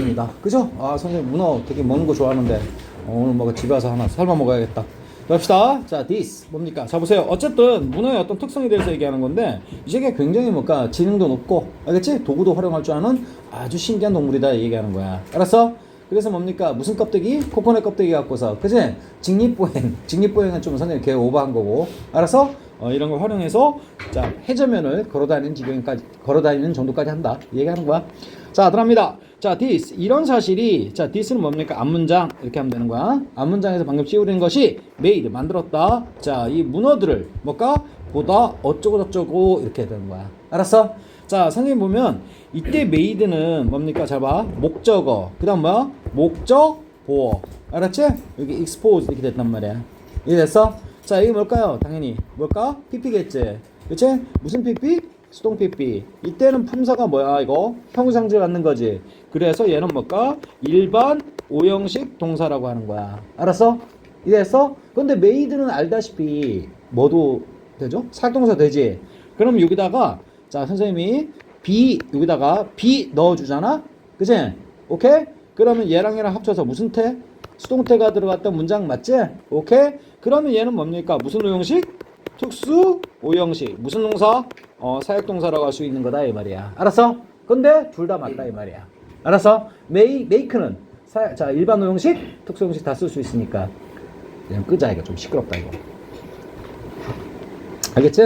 왔습니다. 그죠? 아, 선생님 문어 되게 먹는 거 좋아하는데 오늘 뭐 집에 와서 하나 삶아 먹어야겠다. 갑시다. 자, this 뭡니까? 자, 보세요. 어쨌든 문어의 어떤 특성에 대해서 얘기하는 건데 이게 굉장히 뭔가 지능도 높고, 알겠지? 도구도 활용할 줄 아는 아주 신기한 동물이다 얘기하는 거야. 알았어? 그래서 뭡니까? 무슨 껍데기? 코코넛 껍데기 갖고서, 그치? 직립보행은 좀 선생님 개 오버한 거고, 알았어? 이런 걸 활용해서 자, 해저면을 걸어다니는 정도까지 한다 얘기하는 거야. 자, 들어갑니다. 자, this 이런 사실이, 자, this는 뭡니까? 앞문장 이렇게 하면 되는 거야. 앞문장에서 방금 씌우는 것이 made 만들었다. 자, 이 문어들을 뭘까? 보다 어쩌고 저쩌고 이렇게 되는 거야. 알았어? 자, 선생님 보면 이때 made는 뭡니까? 잘 봐. 목적어. 그다음 뭐야? 목적 보어. 알았지? 여기 expose 이렇게 됐단 말이야. 이해됐어? 자, 이게 뭘까요? 당연히 뭘까? pp겠지. 그치? 무슨 pp? 수동 pp. 이때는 품사가 뭐야? 이거 형용사를 갖는 거지. 그래서 얘는 뭘까? 일반 오형식 동사라고 하는 거야. 알았어? 이해했어? 근데 made는 알다시피 뭐도 되죠? 사역동사 되지. 그럼 여기다가 자, 선생님이 여기다가 be 넣어주잖아? 그치? 오케이? 그러면 얘랑 합쳐서 무슨 태? 수동태가 들어갔던 문장 맞지? 오케이? 그러면 얘는 뭡니까? 무슨 오형식? 특수 오형식. 무슨 동사? 사역동사라고 할 수 있는 거다 이 말이야. 알았어? 근데 둘 다 맞다 이 말이야. 알았어? make는 자, 일반 오형식, 특수 오형식 다 쓸 수 있으니까 그냥 끄자. 이거 좀 시끄럽다 이거. 알겠지?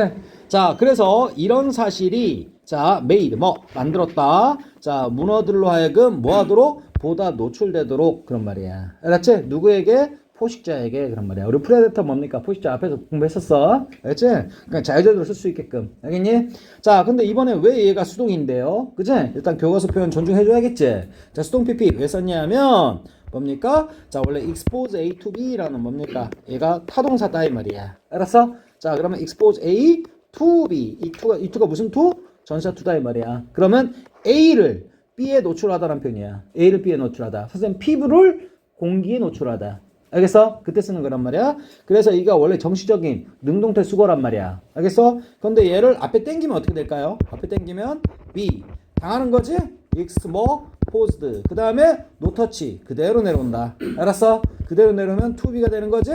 자, 그래서 이런 사실이 자, made 만들었다. 자, 문어들로 하여금 뭐 하도록? 보다 노출되도록 그런 말이야. 알았지? 누구에게? 포식자에게 그런 말이야. 우리 프레데터 뭡니까? 포식자 앞에서 공부했었어. 알겠지? 그러니까 자유자재로 쓸 수 있게끔. 알겠니? 자, 근데 이번에 왜 얘가 수동인데요? 그치? 일단 교과서 표현 존중해줘야겠지? 자, 수동 PP 왜 썼냐면 뭡니까? 자, 원래 expose A to B라는 뭡니까? 얘가 타동사다 이 말이야. 알았어? 자, 그러면 expose A to B. 이 to가 무슨 to? 전사 to다 이 말이야. 그러면 A를 B에 노출하다라는 표현이야. A를 B에 노출하다. 선생님 피부를 공기에 노출하다. 알겠어? 그때 쓰는 거란 말이야. 그래서 이가 원래 정식적인 능동태 수거란 말이야. 알겠어? 근데 얘를 앞에 당기면 어떻게 될까요? 앞에 당기면 B. 당하는 거지? X 뭐? posed. 그 다음에 no touch. 그대로 내려온다. 알았어? 그대로 내려오면 to B가 되는 거지?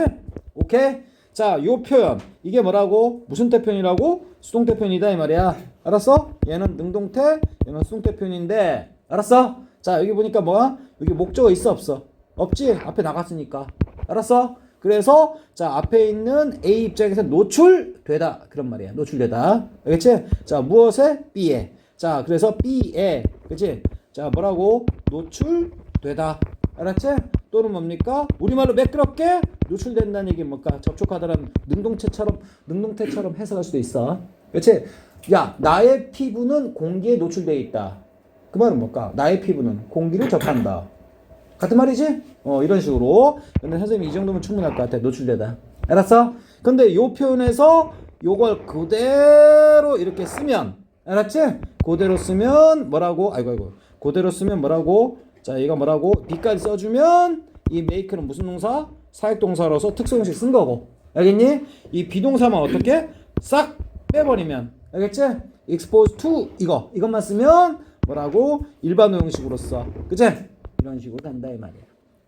오케이? 자, 요 표현. 이게 뭐라고? 무슨 태 표현이라고? 수동태 표현이다 이 말이야. 알았어? 얘는 능동태, 얘는 수동태 표현인데, 알았어? 자, 여기 보니까 뭐야? 여기 목적어 있어 없어? 없지? 앞에 나갔으니까. 알았어? 그래서 자, 앞에 있는 A 입장에서 노출되다 그런 말이야. 노출되다. 알겠지? 자, 무엇에? B에. 자, 그래서 B에, 그치? 자, 뭐라고? 노출되다. 알았지? 또는 뭡니까? 우리말로 매끄럽게 노출된다는 얘기 뭘까? 접촉하다라는 능동태처럼 해석할 수도 있어. 그치? 야, 나의 피부는 공기에 노출되어 있다. 그 말은 뭘까? 나의 피부는 공기를 접한다. 같은 말이지? 이런 식으로. 근데 선생님이 이 정도면 충분할 것 같아. 노출되다. 알았어? 근데 요 표현에서 요걸 그대로 이렇게 쓰면, 알았지? 그대로 쓰면 뭐라고? 아이고. 그대로 쓰면 뭐라고? 자, 얘가 뭐라고? B까지 써주면 이 make는 무슨 동사? 사역동사로서 특수형식 쓴 거고. 알겠니? 이 비동사만 어떻게? 싹 빼버리면. 알겠지? expose to 이것만 쓰면 뭐라고? 일반 오형식으로 써. 그치? 이런 식으로 된다 이 말이야.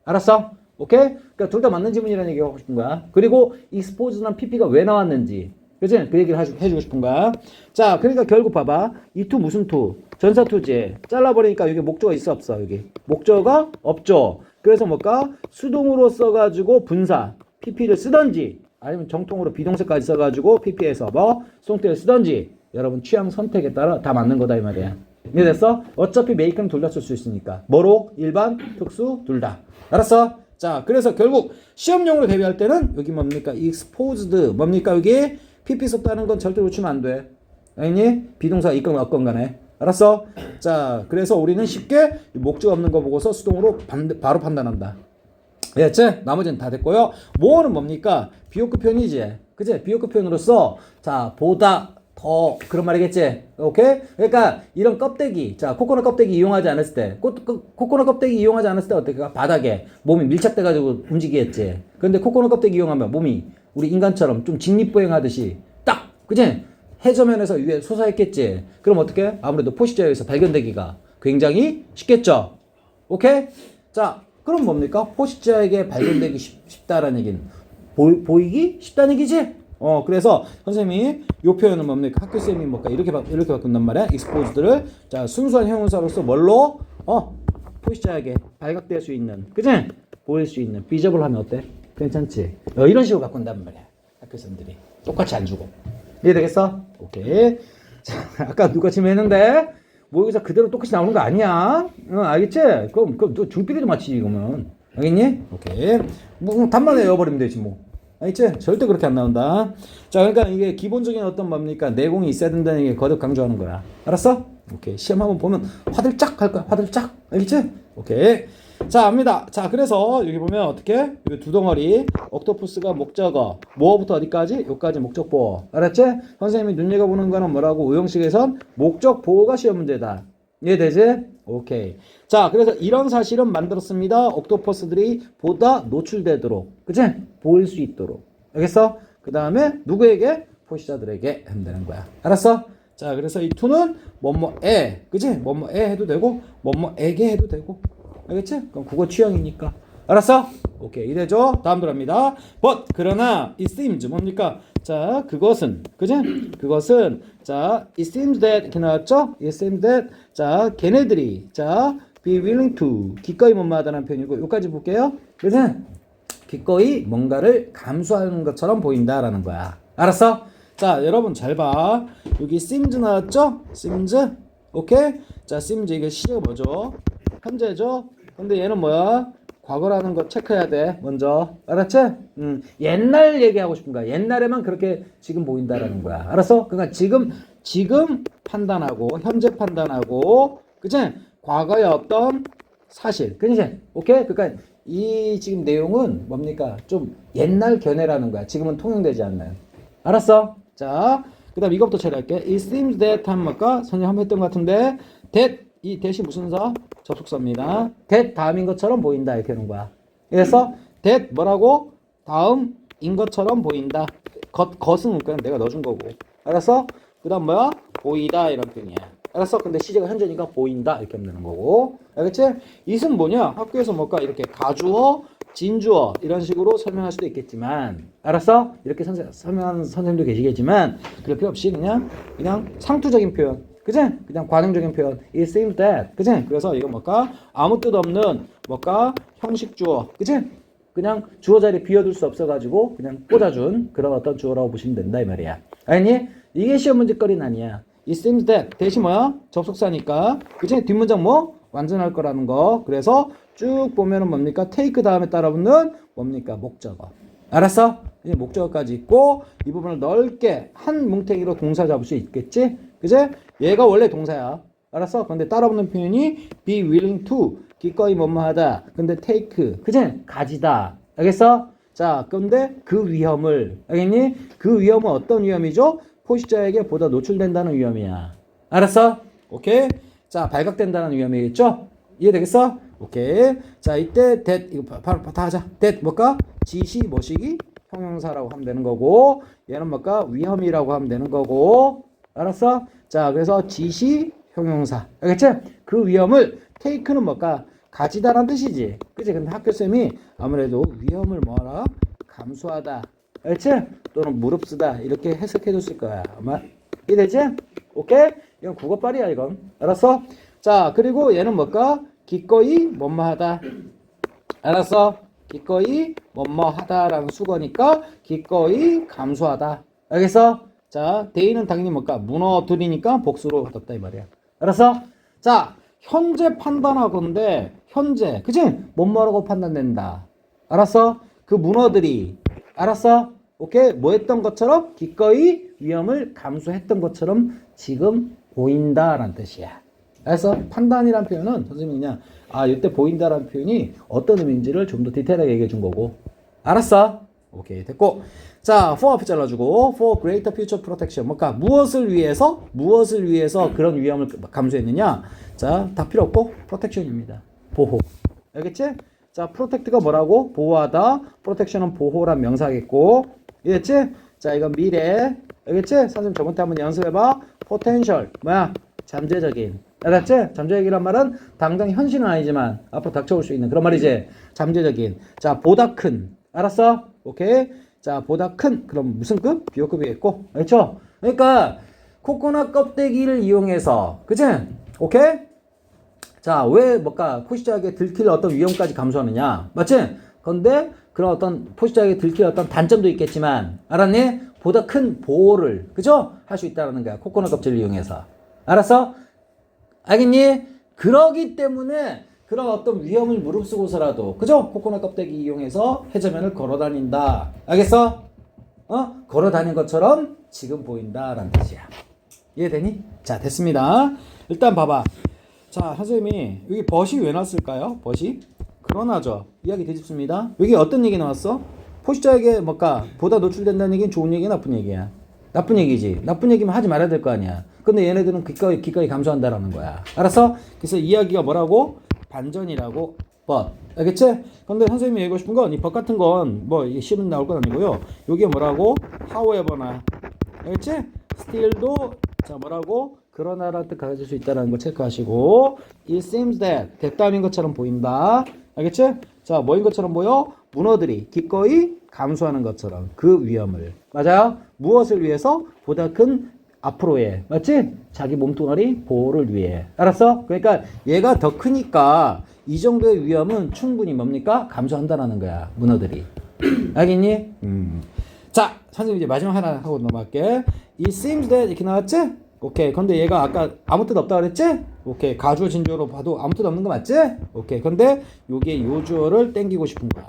알았어? 오케이? 그러니까 둘 다 맞는 지문이라는 얘기가 하고 싶은 거야. 그리고 expose랑 pp가 왜 나왔는지, 그치? 그 얘기를 해주고 싶은 거야. 자, 그러니까 결국 봐봐. 이 to 무슨 to? 전사 to지. 잘라버리니까 여기 목적어 있어 없어? 여기 목적어가 없죠. 그래서 뭘까? 수동으로 써가지고 분사 pp를 쓰던지, 아니면 정통으로 비동사까지 써가지고 pp에서 뭐 수동태를 쓰던지, 여러분 취향 선택에 따라 다 맞는 거다 이 말이야. 이해됐어? 어차피 make는 둘 다 쓸 수 있으니까. 뭐로? 일반, 특수, 둘 다. 알았어? 자, 그래서 결국 시험용으로 대비할 때는 여기 뭡니까? exposed 뭡니까? 여기 pp 썼다는 건 절대 놓치면 안 돼. 알겠니? 비동사 있건 없건 간에. 알았어? 자, 그래서 우리는 쉽게 목적 없는 거 보고서 수동으로 바로 판단한다. 됐지? 나머지는 다 됐고요. 뭐는 뭡니까? 비호크 표현이지. 그치? 비호크 표현으로서 자, 보다 더 그런 말이겠지. 오케이? 그러니까 이런 껍데기, 자, 코코넛 껍데기 이용하지 않았을 때, 코코넛 껍데기 이용하지 않았을 때 어떻게? 바닥에 몸이 밀착돼가지고 움직이겠지. 근데 코코넛 껍데기 이용하면 몸이 우리 인간처럼 좀 직립보행하듯이 딱, 그치? 해저면에서 위에 솟아있겠지. 그럼 어떻게? 아무래도 포식자에 의해서 발견되기가 굉장히 쉽겠죠. 오케이? 자, 그럼 뭡니까? 포식자에게 발견되기 쉽다라는 얘기는 보이기 쉽다는 얘기지? 그래서 선생님이 요 표현은 뭡니까? 학교쌤이 뭘까? 이렇게 바꾼단 말이야. exposed를 자, 순수한 형용사로서 뭘로? 포식자에게 발각될 수 있는, 그치? 보일 수 있는, visible 하면 어때? 괜찮지? 이런 식으로 바꾼단 말이야. 학교생들이 똑같이 안 주고. 이해되겠어? 오케이. 자, 아까 누가 지금 했는데 모의고사 그대로 똑같이 나오는 거 아니야? 알겠지? 그럼 너 중비리도 맞히지 이거면. 알겠니? 오케이. 뭐 답만 외워버리면 되지 뭐. 알겠지? 절대 그렇게 안 나온다. 자, 그러니까 이게 기본적인 어떤 뭡니까? 내공이 있어야 된다는 게 거듭 강조하는 거야. 알았어? 오케이. 시험 한번 보면 화들짝 할 거야. 화들짝. 알겠지? 오케이. 자, 압니다. 자, 그래서 여기 보면 어떻게? 여기 두 덩어리. 옥토퍼스가 목적어. 뭐부터 어디까지? 여기까지 목적 보호. 알았지? 선생님이 눈여겨보는 거는 뭐라고? 의형식에선 목적 보호가 시험 문제다. 이해되지? 오케이. 자, 그래서 이런 사실은 만들었습니다. 옥토퍼스들이 보다 노출되도록. 그치? 보일 수 있도록. 알겠어? 그 다음에 누구에게? 포식자들에게 한다는 거야. 알았어? 자, 그래서 이 to는 뭐뭐에. 그치? 뭐뭐에 해도 되고, 뭐뭐에게 해도 되고. 알겠지? 그럼 국어 취향이니까. 알았어? 오케이. 이래죠? 다음 들어갑니다. But, 그러나, it seems, 뭡니까? 자, 그것은, 그지? 그것은, 자, it seems that, 이렇게 나왔죠? It seems that, 자, 걔네들이, 자, be willing to, 기꺼이 뭐뭐하다는 표현이고, 여기까지 볼게요. 그지? 기꺼이 뭔가를 감수하는 것처럼 보인다라는 거야. 알았어? 자, 여러분 잘 봐. 여기 seems 나왔죠? seems. 오케이? 자, seems 이게 시제가 뭐죠? 현재죠? 근데 얘는 뭐야? 과거라는 거 체크해야 돼. 먼저. 알았지? 옛날 얘기하고 싶은 거야. 옛날에만 그렇게 지금 보인다라는 거야. 알았어? 그러니까 지금 판단하고, 현재 판단하고, 그치? 과거의 어떤 사실. 그치? 오케이? 그러니까 이 지금 내용은 뭡니까? 좀 옛날 견해라는 거야. 지금은 통용되지 않는. 알았어? 자, 그 다음 이것부터 처리할게. It seems that 하면 뭘까? 선생님 한번 했던 것 같은데, that, 이 that이 무슨 사? 접속사입니다. that 다음인 것처럼 보인다. 이렇게 하는 거야. 그래서 that 뭐라고? 다음인 것처럼 보인다. 것은 그냥 내가 넣어준 거고. 알았어? 그 다음 뭐야? 보이다. 이런 표현이야. 알았어? 근데 시제가 현재니까 보인다. 이렇게 하면 되는 거고. 알겠지? it은 뭐냐? 학교에서 뭘까? 이렇게 가주어, 진주어 이런 식으로 설명할 수도 있겠지만, 알았어? 이렇게 설명하는 선생님도 계시겠지만 그럴 필요 없이 그냥 상투적인 표현, 그치? 그냥 관용적인 표현. It seems that, 그치? 그래서 이거 뭘까? 아무 뜻 없는 뭘까? 형식 주어, 그치? 그냥 주어 자리 비워둘 수 없어가지고 그냥 꽂아준 그런 어떤 주어라고 보시면 된다 이 말이야. 아니? 이게 시험 문제거리는 아니야. It seems that 대신 뭐야? 접속사니까, 그치? 뒷문장 뭐? 완전할 거라는 거. 그래서 쭉 보면은 뭡니까? take 다음에 따라붙는 뭡니까? 목적어. 알았어? 이제 목적어까지 있고 이 부분을 넓게 한 뭉탱이로 동사 잡을 수 있겠지? 그제? 얘가 원래 동사야. 알았어? 근데 따라붙는 표현이 be willing to, 기꺼이 뭐뭐하다. 근데 take, 그제? 가지다. 알겠어? 자, 근데 그 위험을, 알겠니? 그 위험은 어떤 위험이죠? 포식자에게 보다 노출된다는 위험이야. 알았어? 오케이? 자, 발각된다는 위험이겠죠? 이해되겠어? 오케이. 자, 이때 that, 이거 바로 다 하자. that 뭘까? 지시 뭐시기? 형용사라고 하면 되는 거고, 얘는 뭘까? 위험이라고 하면 되는 거고. 알았어? 자, 그래서 지시 형용사. 알겠지? 그 위험을 take는 뭘까? 가지다라는 뜻이지. 그치? 근데 학교쌤이 아무래도 위험을 뭐하라? 감수하다. 알겠지? 또는 무릅쓰다. 이렇게 해석해 줬을 거야. 아마 이해되지? 오케이? 이건 국어빨이야, 이건. 알았어? 자, 그리고 얘는 뭘까? 기꺼이 뭐뭐하다. 알았어? 기꺼이 뭐뭐하다라는 수거니까 기꺼이 감수하다. 알겠어? 자, 대의는 당연히 뭘까? 무너뜨리니까 복수로 받았다 이 말이야. 알았어? 자, 현재 판단하건데 현재, 그치? 뭐뭐라고 판단된다. 알았어? 그 문어들이, 알았어? 오케이? 뭐 했던 것처럼 기꺼이 위험을 감수했던 것처럼 지금 보인다라는 뜻이야. 그래서 판단이란 표현은 선생님이 그냥 이때 보인다라는 표현이 어떤 의미인지를 좀 더 디테일하게 얘기해 준 거고. 알았어? 오케이, 됐고. 자, for 앞에 잘라주고 for greater future protection. 뭔가 무엇을 위해서 그런 위험을 감수했느냐? 자, 다 필요 없고 protection입니다. 보호. 알겠지? 자, protect가 뭐라고? 보호하다. protection은 보호란 명사겠고. 이해했지? 자, 이건 미래. 알겠지? 선생님 저번에 한번 연습해봐. potential. 뭐야? 잠재적인. 알았지? 잠재적이란 말은 당장 현실은 아니지만 앞으로 닥쳐올 수 있는 그런 말이지. 잠재적인. 자, 보다 큰. 알았어? 오케이? 자, 보다 큰. 그럼 무슨 급? 비호급이겠고. 알겠죠? 그러니까 코코넛 껍데기를 이용해서. 그치? 오케이? 자, 왜 뭘까? 포식자에게 들킬 어떤 위험까지 감수하느냐? 맞지? 근데 그런 어떤 포식자에게 들킬 어떤 단점도 있겠지만, 알았니? 보다 큰 보호를, 그죠? 할 수 있다는 거야. 코코넛 껍질을 이용해서. 알았어? 알겠니? 그러기 때문에 그런 어떤 위험을 무릅쓰고서라도, 그죠? 코코넛 껍데기 이용해서 해저면을 걸어 다닌다. 알겠어? 걸어 다닌 것처럼 지금 보인다라는 뜻이야. 이해되니? 자, 됐습니다. 일단 봐봐. 자, 선생님이 여기 벗이 왜 나왔을까요? 벗이? 그러나죠. 이야기 되짚습니다. 여기 어떤 얘기 나왔어? 포식자에게 뭘까? 보다 노출된다는 얘기는 좋은 얘기야, 나쁜 얘기야? 나쁜 얘기지. 나쁜 얘기면 하지 말아야 될 거 아니야. 근데 얘네들은 기꺼이 감수한다라는 거야. 알았어? 그래서 이야기가 뭐라고? 반전이라고. but. 알겠지? 근데 선생님이 얘기하고 싶은 건 이 but 같은 건 뭐 시험에 나올 건 아니고요. 여기에 뭐라고? however나. 알겠지? still도 자 뭐라고? 그러나라는 뜻 가질 수 있다는 거 체크하시고 it seems that 대담인 것처럼 보인다. 알겠지? 자 뭐인 것처럼 보여? 문어들이 기꺼이 감수하는 것처럼 그 위험을. 맞아요? 무엇을 위해서? 보다 큰 앞으로의 맞지? 자기 몸뚱아리 보호를 위해. 알았어? 그러니까 얘가 더 크니까 이 정도의 위험은 충분히 뭡니까? 감수한다라는 거야. 문어들이. 알겠니? 자, 선생님 이제 마지막 하나 하고 넘어갈게. It seems that 이렇게 나왔지? 오케이. 근데 얘가 아까 아무 뜻 없다 그랬지? 오케이. 가주어 진주어로 봐도 아무 뜻 없는 거 맞지? 오케이. 근데 요게 요주어를 땡기고 싶은 거야.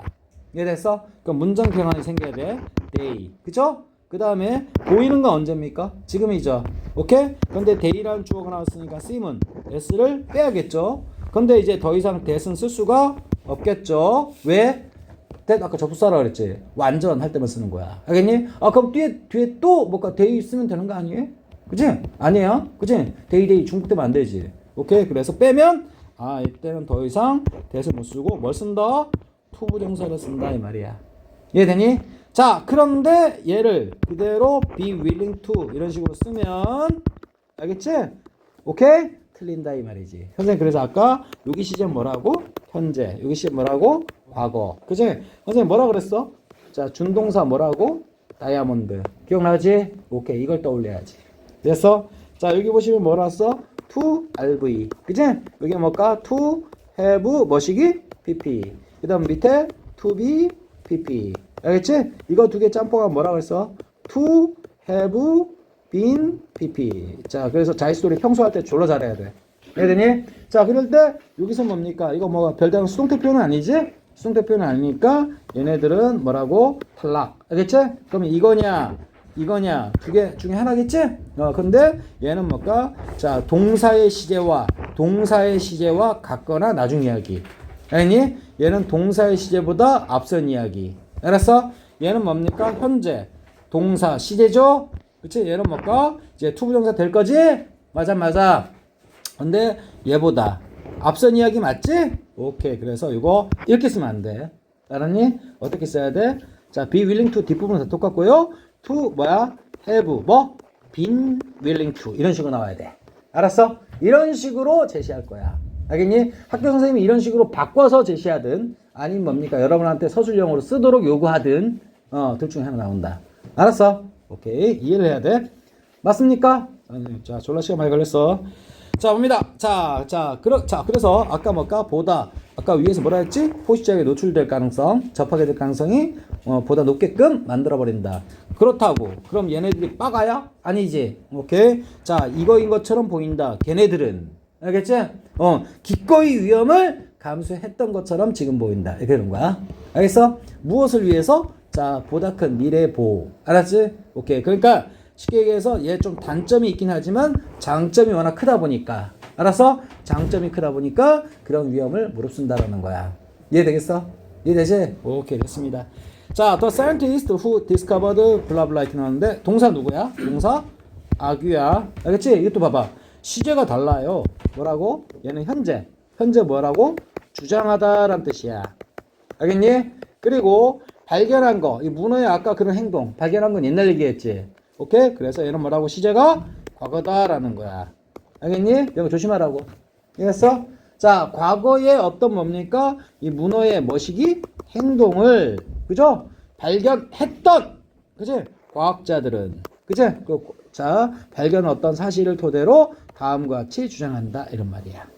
이해됐어? 그럼 문장 변환이 생겨야 돼. day. 그쵸? 그 다음에 보이는 건 언제입니까? 지금이죠. 오케이? 근데 day라는 주어가 나왔으니까 seem은 s를 빼야겠죠. 근데 이제 더 이상 that은 쓸 수가 없겠죠. 왜? that 아까 접수하라 그랬지. 완전 할 때만 쓰는 거야. 알겠니? 아 그럼 뒤에 또 뭔가 day 쓰면 되는 거 아니에요? 그치? 아니에요? 그치? day 중국 되면 안 되지. 오케이? 그래서 빼면 아 이때는 더 이상 that을 못 쓰고 뭘 쓴다? 투부정사를 쓴다 이 말이야. 이해되니? 자 그런데 얘를 그대로 be willing to 이런 식으로 쓰면 알겠지? 오케이? 틀린다 이 말이지. 선생님 그래서 아까 여기 시제 뭐라고? 현재. 여기 시제 뭐라고? 과거. 그치? 선생님 뭐라 그랬어? 자 준동사 뭐라고? 다이아몬드. 기억나지? 오케이 이걸 떠올려야지. 됐어? 자 여기 보시면 뭐라 써? to rv. 그치? 여기 뭘까? to have 뭐시기? pp. 그 다음 밑에 to be pp. 알겠지? 이거 두 개 짬뽕가 뭐라고 했어? to have been pp. 자 그래서 자기소리 평소할 때 졸라 잘해야 돼. 이해되니? 자 그럴 때 여기서 뭡니까? 이거 뭐 별다른 수동태 표현은 아니지? 수동태 표현은 아니니까 얘네들은 뭐라고? 탈락. 알겠지? 그러면 이거냐 두 개 중에 하나겠지? 근데 얘는 뭘까? 자 동사의 시제와 같거나 나중 이야기. 아니 얘는 동사의 시제보다 앞선 이야기. 알았어? 얘는 뭡니까? 현재 동사 시제죠? 그치? 얘는 뭘까? 이제 투부정사 될 거지? 맞아. 근데 얘보다 앞선 이야기 맞지? 오케이. 그래서 이거 이렇게 쓰면 안 돼. 알았니? 어떻게 써야 돼? 자, be willing to 뒷부분은 다 똑같고요. to 뭐야? have been willing to 이런 식으로 나와야 돼. 알았어? 이런 식으로 제시할 거야. 알겠니? 학교 선생님이 이런 식으로 바꿔서 제시하든 아니면 뭡니까? 여러분한테 서술형으로 쓰도록 요구하든 둘 중에 하나 나온다. 알았어? 오케이. 이해를 해야 돼. 맞습니까? 자, 졸라 시간 많이 걸렸어. 자, 봅니다. 그래서 아까 뭘까? 보다. 아까 위에서 뭐라 했지? 포식자에게 노출될 가능성, 접하게 될 가능성이 보다 높게끔 만들어버린다. 그렇다고. 그럼 얘네들이 빠가야? 아니지. 오케이. 자, 이거인 것처럼 보인다. 걔네들은. 알겠지? 기꺼이 위험을 감수했던 것처럼 지금 보인다. 이렇게 되는 거야. 알겠어? 무엇을 위해서? 자, 보다 큰 미래 보호. 알았지? 오케이. 그러니까 쉽게 얘기해서 얘 좀 단점이 있긴 하지만 장점이 워낙 크다 보니까. 알았어? 장점이 크다 보니까 그런 위험을 무릅쓴다라는 거야. 이해되겠어? 이해되지? 오케이. 됐습니다. 자, the scientist who discovered blah blah 이렇게 나왔는데 동사 누구야? 동사 아규야. 알겠지? 이것도 봐봐. 시제가 달라요. 뭐라고? 얘는 현재. 현재 뭐라고? 주장하다라는 뜻이야. 알겠니? 그리고 발견한 거. 이 문어의 아까 그런 행동. 발견한 건 옛날 얘기했지. 오케이? 그래서 얘는 뭐라고? 시제가 과거다라는 거야. 알겠니? 이거 조심하라고. 이해했어? 자, 과거에 어떤 뭡니까? 이 문어의 뭐시기? 행동을, 그죠? 발견했던, 그지? 과학자들은, 그지? 자, 발견 어떤 사실을 토대로 다음과 같이 주장한다. 이런 말이야.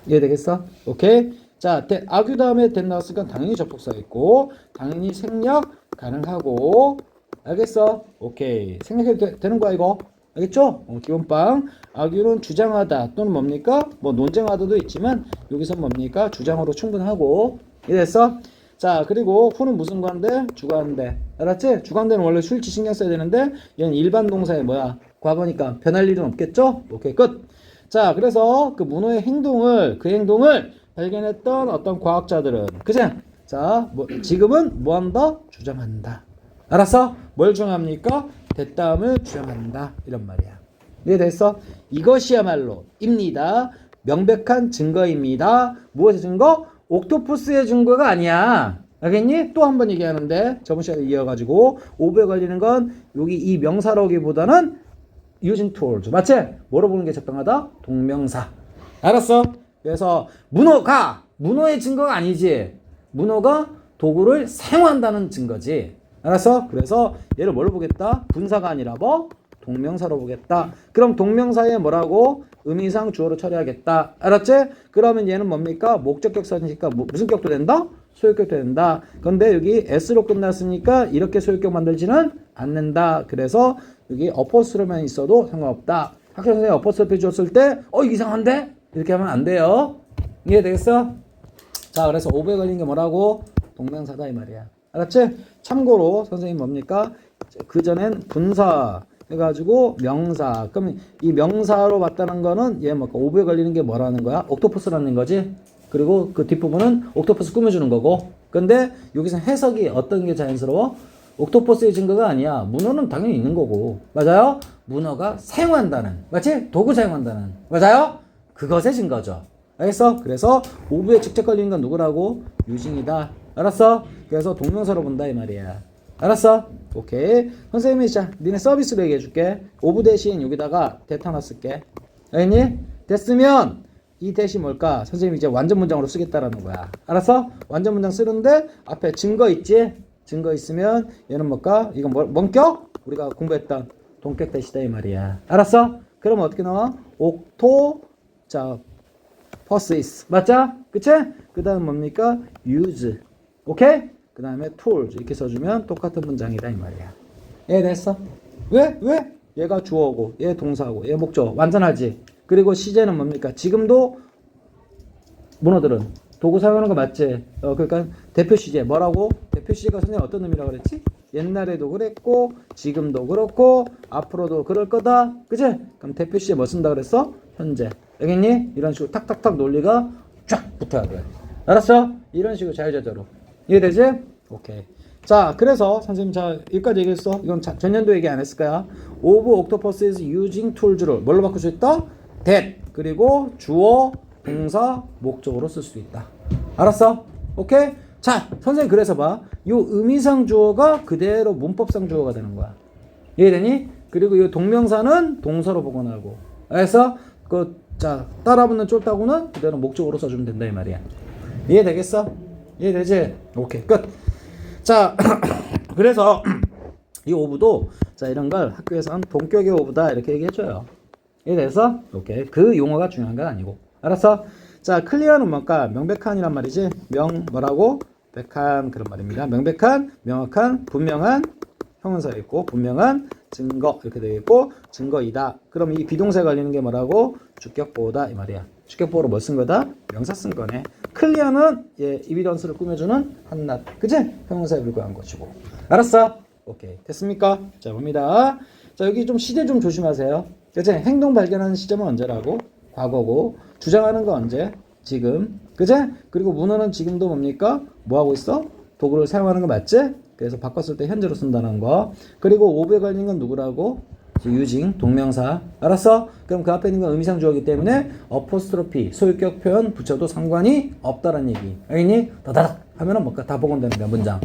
이해되겠어? 오케이? 자, 아규 다음에 된 나왔으니까 당연히 접속사 있고, 당연히 생략 가능하고, 알겠어? 오케이. 생략해도 되는 거야, 이거? 알겠죠? 기본빵. 아규는 주장하다 또는 뭡니까? 뭐 논쟁하다도 있지만 여기서 뭡니까? 주장으로 충분하고. 이해됐어? 자, 그리고 후는 무슨 관대? 주관대. 알았지? 주관대는 원래 수일치 신경 써야 되는데 얘는 일반 동사의 뭐야? 과거니까 변할 일은 없겠죠? 오케이, 끝. 자, 그래서 그 문어의 행동을, 그 행동을 발견했던 어떤 과학자들은, 그죠? 자, 지금은 뭐 한다? 주장한다. 알았어? 뭘 주장합니까? 됐다음을 주장한다. 이런 말이야. 이해됐어? 이것이야말로 입니다. 명백한 증거입니다. 무엇의 증거? 옥토퍼스의 증거가 아니야. 알겠니? 또 한 번 얘기하는데 저번 시간에 이어가지고 오브에 걸리는 건 여기 이 명사로기보다는 using tools. 맞지? 뭐로 보는 게 적당하다? 동명사. 알았어? 그래서 문어의 증거가 아니지. 문어가 도구를 사용한다는 증거지. 알았어? 그래서 얘를 뭘로 보겠다? 분사가 아니라 뭐? 동명사로 보겠다. 그럼 동명사에 뭐라고? 의미상 주어로 처리하겠다. 알았지? 그러면 얘는 뭡니까? 목적격사니까 무슨 격도 된다? 소유격도 된다. 근데 여기 S로 끝났으니까 이렇게 소유격 만들지는 않는다. 그래서 여기 어퍼스로만 있어도 상관없다. 학교 선생님이 어퍼스로피 줬을 때 이거 이상한데? 이렇게 하면 안 돼요. 이해되겠어? 자, 그래서 오브에 걸린 게 뭐라고? 동명사다 이 말이야. 알았지? 참고로 선생님 뭡니까? 그전엔 분사 해가지고 명사. 그럼 이 명사로 봤다는 거는 얘 뭐까? 오브에 걸리는 게 뭐라는 거야? 옥토퍼스라는 거지? 그리고 그 뒷부분은 옥토퍼스 꾸며주는 거고. 근데 여기서 해석이 어떤 게 자연스러워? 옥토퍼스의 증거가 아니야. 문어는 당연히 있는 거고. 맞아요? 문어가 사용한다는. 맞지? 도구 사용한다는. 맞아요? 그것의 증거죠. 알겠어? 그래서 오브에 직접 걸리는 건 누구라고? 유징이다. 알았어? 그래서 동명사로 본다 이 말이야. 알았어? 오케이. 선생님이 자 니네 서비스로 얘기해 줄게. 오브 대신 여기다가 that 하나 쓸게. 알겠니? 됐으면 이 대신 뭘까? 선생님이 이제 완전 문장으로 쓰겠다라는 거야. 알았어? 완전 문장 쓰는데 앞에 증거 있지? 증거 있으면 얘는 뭘까? 이건 원격? 우리가 공부했던 동격 대시다 이 말이야. 알았어? 그러면 어떻게 나와? 옥토 자 퍼시스 맞죠? 그치? 그 다음 뭡니까? use 오케이? 그 다음에 tools 이렇게 써주면 똑같은 문장이다 이 말이야. 얘 됐어? 왜? 왜? 얘가 주어고 얘 동사고 얘 목적 완전하지. 그리고 시제는 뭡니까? 지금도 문어들은 도구 사용하는 거 맞지? 그러니까 대표 시제 뭐라고? 대표 시제가 선생님 어떤 의미라고 그랬지? 옛날에도 그랬고 지금도 그렇고 앞으로도 그럴 거다. 그치? 그럼 대표 시제 뭐 쓴다 그랬어? 현재. 알겠니? 이런 식으로 탁탁탁 논리가 쫙 붙어야 돼. 알았어? 이런 식으로 자유자재로. 이해되지? 오케이. 자, 그래서 선생님 자 여기까지 얘기했어. 이건 전년도 얘기 안 했을 거야. Of octopus is using tools를 뭘로 바꿀 수 있다? that 그리고 주어, 동사, 목적으로 쓸 수 있다. 알았어? 오케이? 자, 선생님 그래서 봐. 요 의미상 주어가 그대로 문법상 주어가 되는 거야. 이해되니? 그리고 이 동명사는 동사로 복원하고. 알았어? 자, 따라붙는 쫄따구는 그대로 목적으로 써주면 된다 이 말이야. 이해되겠어? 이해되지? 오케이, 끝. 자, 그래서 이 오브도 자 이런 걸 학교에서는 본격의 오브다 이렇게 얘기해줘요. 이해돼서? 오케이. 그 용어가 중요한 건 아니고. 알았어? 자, 클리어는 뭘까? 명백한이란 말이지. 뭐라고? 백한 그런 말입니다. 명백한, 명확한, 분명한 형용사 있고 분명한 증거 이렇게 되어 있고 증거이다. 그럼 이 비동사에 걸리는 게 뭐라고? 주격보다 이 말이야. 주격보로 뭐 쓴 거다? 명사 쓴 거네. 클리어는 이비던스를 꾸며주는 한낱. 그치? 형용사에 불과한 것이고. 알았어? 오케이. 됐습니까? 자, 봅니다. 자, 여기 좀 시제 좀 조심하세요. 그치? 행동 발견하는 시점은 언제라고? 과거고. 주장하는 거 언제? 지금. 그치? 그리고 문어는 지금도 뭡니까? 뭐 하고 있어? 도구를 사용하는 거 맞지? 그래서 바꿨을 때 현재로 쓴다는 거. 그리고 오브에 걸린 건 누구라고? using 동명사. 알았어? 그럼 그 앞에 있는 건 의미상 주어이기 때문에 어포스트로피 소유격 표현 붙여도 상관이 없다는 얘기. 알겠니? 다다닥 하면은 뭔가 다 복원되는 거야 문장.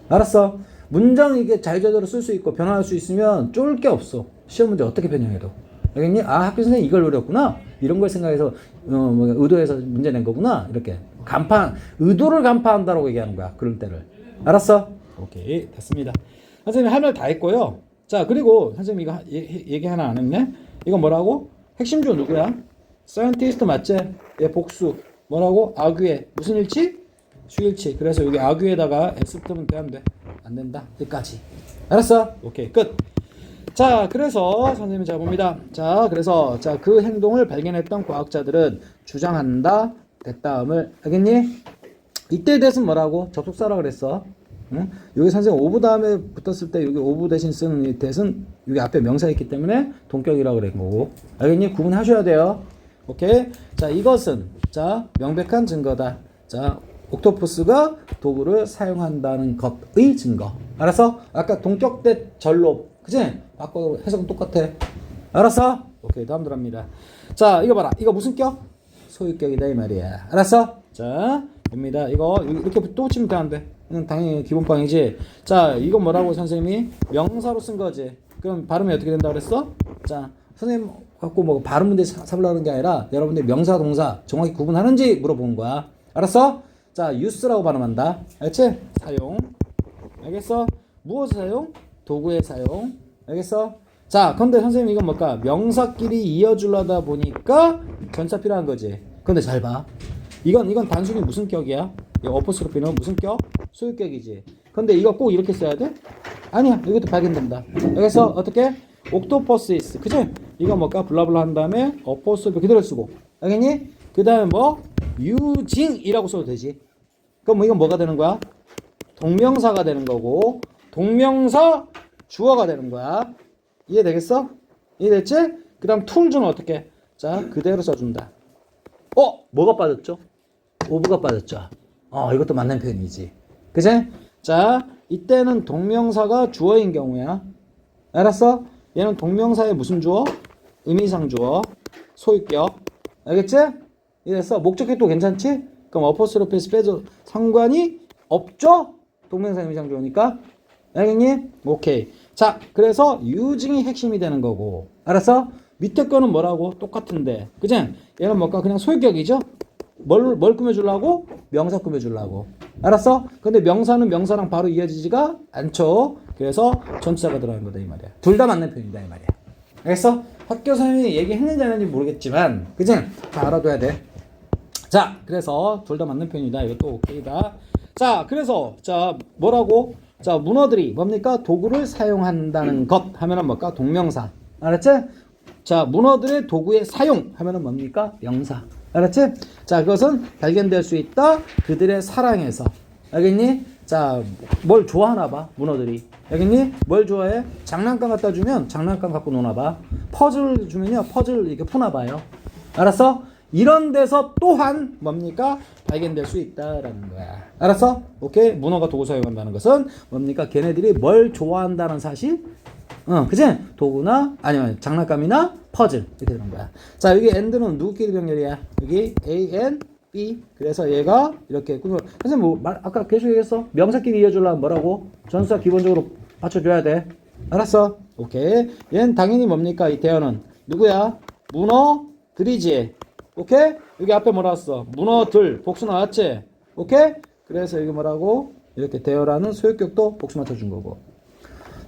알았어? 문장 이게 자유자재로 쓸 수 있고 변화할 수 있으면 쫄 게 없어. 시험 문제 어떻게 변형해도. 알겠니? 아, 학교 선생님이 이걸 노렸구나. 이런 걸 생각해서 의도해서 문제 낸 거구나. 이렇게 의도를 간파한다라고 얘기하는 거야. 그럴 때를. 알았어? 오케이, 됐습니다. 선생님이 할 말 다 했고요. 자, 그리고 선생님 이거 얘기 하나 안 했네. 이건 뭐라고? 핵심 주어 누구야? 사이언티스트 맞지? 얘 복수. 뭐라고? 아귀에 무슨 일치? 수일치. 그래서 여기 아귀에다가 S 붙으면 되면 돼. 안 된다. 끝까지. 알았어? 오케이, 끝. 자, 그래서 선생님이 자 봅니다. 자, 그래서 자, 그 행동을 발견했던 과학자들은 주장한다. 됐다음을 알겠니? 이때에 대해서는 뭐라고? 접속사라 그랬어. 응? 여기 선생님 오브 다음에 붙었을 때 여기 오브 대신 쓰는 이 대신 여기 앞에 명사 있기 때문에 동격이라고 그런 거고. 알겠니? 구분하셔야 돼요. 오케이? 자, 이것은 자, 명백한 증거다. 자, 옥토퍼스가 도구를 사용한다는 것의 증거. 알았어? 아까 동격 대 절로. 그치? 바꿔 해석은 똑같아. 알았어? 오케이, 다음 들어갑니다. 자, 이거 봐라. 이거 무슨 격? 소유격이다 이 말이야. 알았어? 자, 됩니다. 이거 이렇게 또 붙이면 되는데. 당연히 기본빵이지. 자, 이건 뭐라고 선생님이 명사로 쓴 거지. 그럼 발음이 어떻게 된다고 그랬어? 자, 선생님 갖고 뭐 발음 문제 삼으려는 게 아니라 여러분들 명사 동사 정확히 구분하는지 물어보는 거야. 알았어? 자, use라고 발음한다. 알겠지? 사용. 알겠어? 무엇 사용? 도구의 사용. 알겠어? 자, 근데 선생님 이건 뭘까? 명사끼리 이어주려다 보니까 전사 필요한 거지. 근데 잘 봐. 이건 단순히 무슨 격이야? 이 어포스트로피는 무슨 격? 소유격이지. 근데 이거 꼭 이렇게 써야 돼? 아니야. 이것도 발견된다. 알겠어? 어떻게? 옥토퍼시스. 그치? 이거 뭘까? 블라블라 한 다음에 어포스트로피 그대로 쓰고. 알겠니? 그 다음에 뭐? 유징이라고 써도 되지. 그럼 뭐 이건 뭐가 되는 거야? 동명사가 되는 거고 동명사 주어가 되는 거야. 이해되겠어? 이해됐지? 그 다음 툴즈는 어떻게? 자, 그대로 써준다. 뭐가 빠졌죠? 오브가 빠졌죠. 이것도 맞는 표현이지. 그치? 자, 이때는 동명사가 주어인 경우야. 알았어? 얘는 동명사의 무슨 주어? 의미상 주어. 소유격. 알겠지? 이래서 목적격도 괜찮지? 그럼 어포스트로피스 빼줘. 상관이 없죠? 동명사 의미상 주어니까. 알겠니? 오케이. 자, 그래서 유징이 핵심이 되는 거고. 알았어? 밑에 거는 뭐라고? 똑같은데. 그치? 얘는 뭘까? 그냥 소유격이죠? 뭘 꾸며주려고? 명사 꾸며주려고. 알았어? 근데 명사는 명사랑 바로 이어지지가 않죠. 그래서 전치사가 들어가는 거다 이 말이야. 둘 다 맞는 표현이다 이 말이야. 알겠어? 학교 선생님이 얘기했는지 안 했는지 모르겠지만 그치? 다 알아둬야 돼. 자, 그래서 둘 다 맞는 표현이다. 이것도 오케이다. 자, 그래서 자 뭐라고? 자, 문어들이 뭡니까? 도구를 사용한다는 것 하면은 뭘까? 동명사. 알았지? 자, 문어들의 도구의 사용 하면은 뭡니까? 명사. 알았지? 자, 그것은 발견될 수 있다. 그들의 사랑에서. 알겠니? 자, 뭘 좋아하나 봐. 문어들이. 알겠니? 뭘 좋아해? 장난감 갖다 주면 장난감 갖고 노나 봐. 퍼즐 주면요. 퍼즐 이렇게 푸나 봐요. 알았어? 이런 데서 또한 뭡니까? 발견될 수 있다라는 거야. 알았어? 오케이? 문어가 도구 사용한다는 것은 뭡니까? 걔네들이 뭘 좋아한다는 사실? 그치? 도구나 아니면 장난감이나 퍼즐 이렇게 되는 거야. 자, 여기 and는 누구끼리 병렬이야? 여기 A, N, B. 그래서 얘가 이렇게 선생님 뭐 아까 계속 얘기했어. 명사끼리 이어주려면 뭐라고? 전사 기본적으로 받쳐줘야 돼. 알았어? 오케이. 얘는 당연히 뭡니까? 이 대어는 누구야? 문어들이지. 오케이? 여기 앞에 뭐라 써? 문어들 복수 나왔지? 오케이? 그래서 여기 뭐라고? 이렇게 대어라는 소유격도 복수 맞춰준 거고.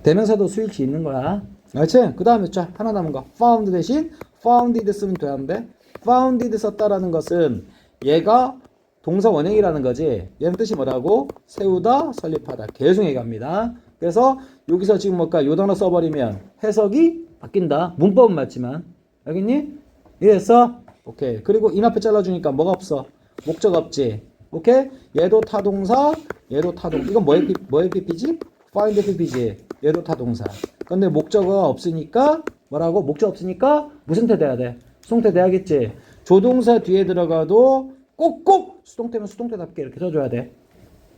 대명사도 수일치 있는 거야. 알지? 그 다음에 자, 하나 남은 거. found 대신 founded 쓰면 되는데 founded 썼다라는 것은 얘가 동사 원형이라는 거지. 얘는 뜻이 뭐라고? 세우다, 설립하다. 계속 얘기합니다. 그래서 여기서 지금 뭘까? 요 단어 써버리면 해석이 바뀐다. 문법은 맞지만. 알겠니? 이해했어? 오케이. 그리고 인 앞에 잘라주니까 뭐가 없어? 목적 없지. 오케이? 얘도 타동사, 얘도 타동사. 이건 뭐의 PP지? find PP지. 얘도 타동사. 근데 목적어가 없으니까 뭐라고? 목적 없으니까 무슨 태 돼야 돼? 수동태 돼야겠지. 조동사 뒤에 들어가도 꼭꼭 수동태면 수동태답게 이렇게 써줘야 돼.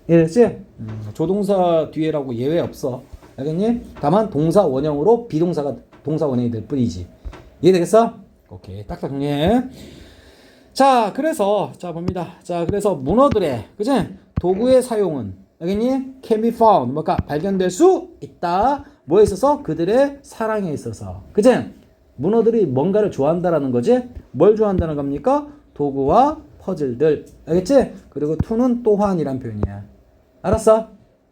이해됐지? 조동사 뒤에라고 예외 없어. 알겠니? 다만 동사 원형으로 비동사가 동사 원형이 될 뿐이지. 이해되겠어? 오케이. 딱딱 정리해. 자, 그래서 자 봅니다. 자, 그래서 문어들의 그치? 도구의 사용은 알겠니? can be found. 뭐가 발견될 수 있다. 뭐에 있어서? 그들의 사랑에 있어서. 그치? 문어들이 뭔가를 좋아한다라는 거지? 뭘 좋아한다는 겁니까? 도구와 퍼즐들. 알겠지? 그리고 to는 또한이란 표현이야. 알았어?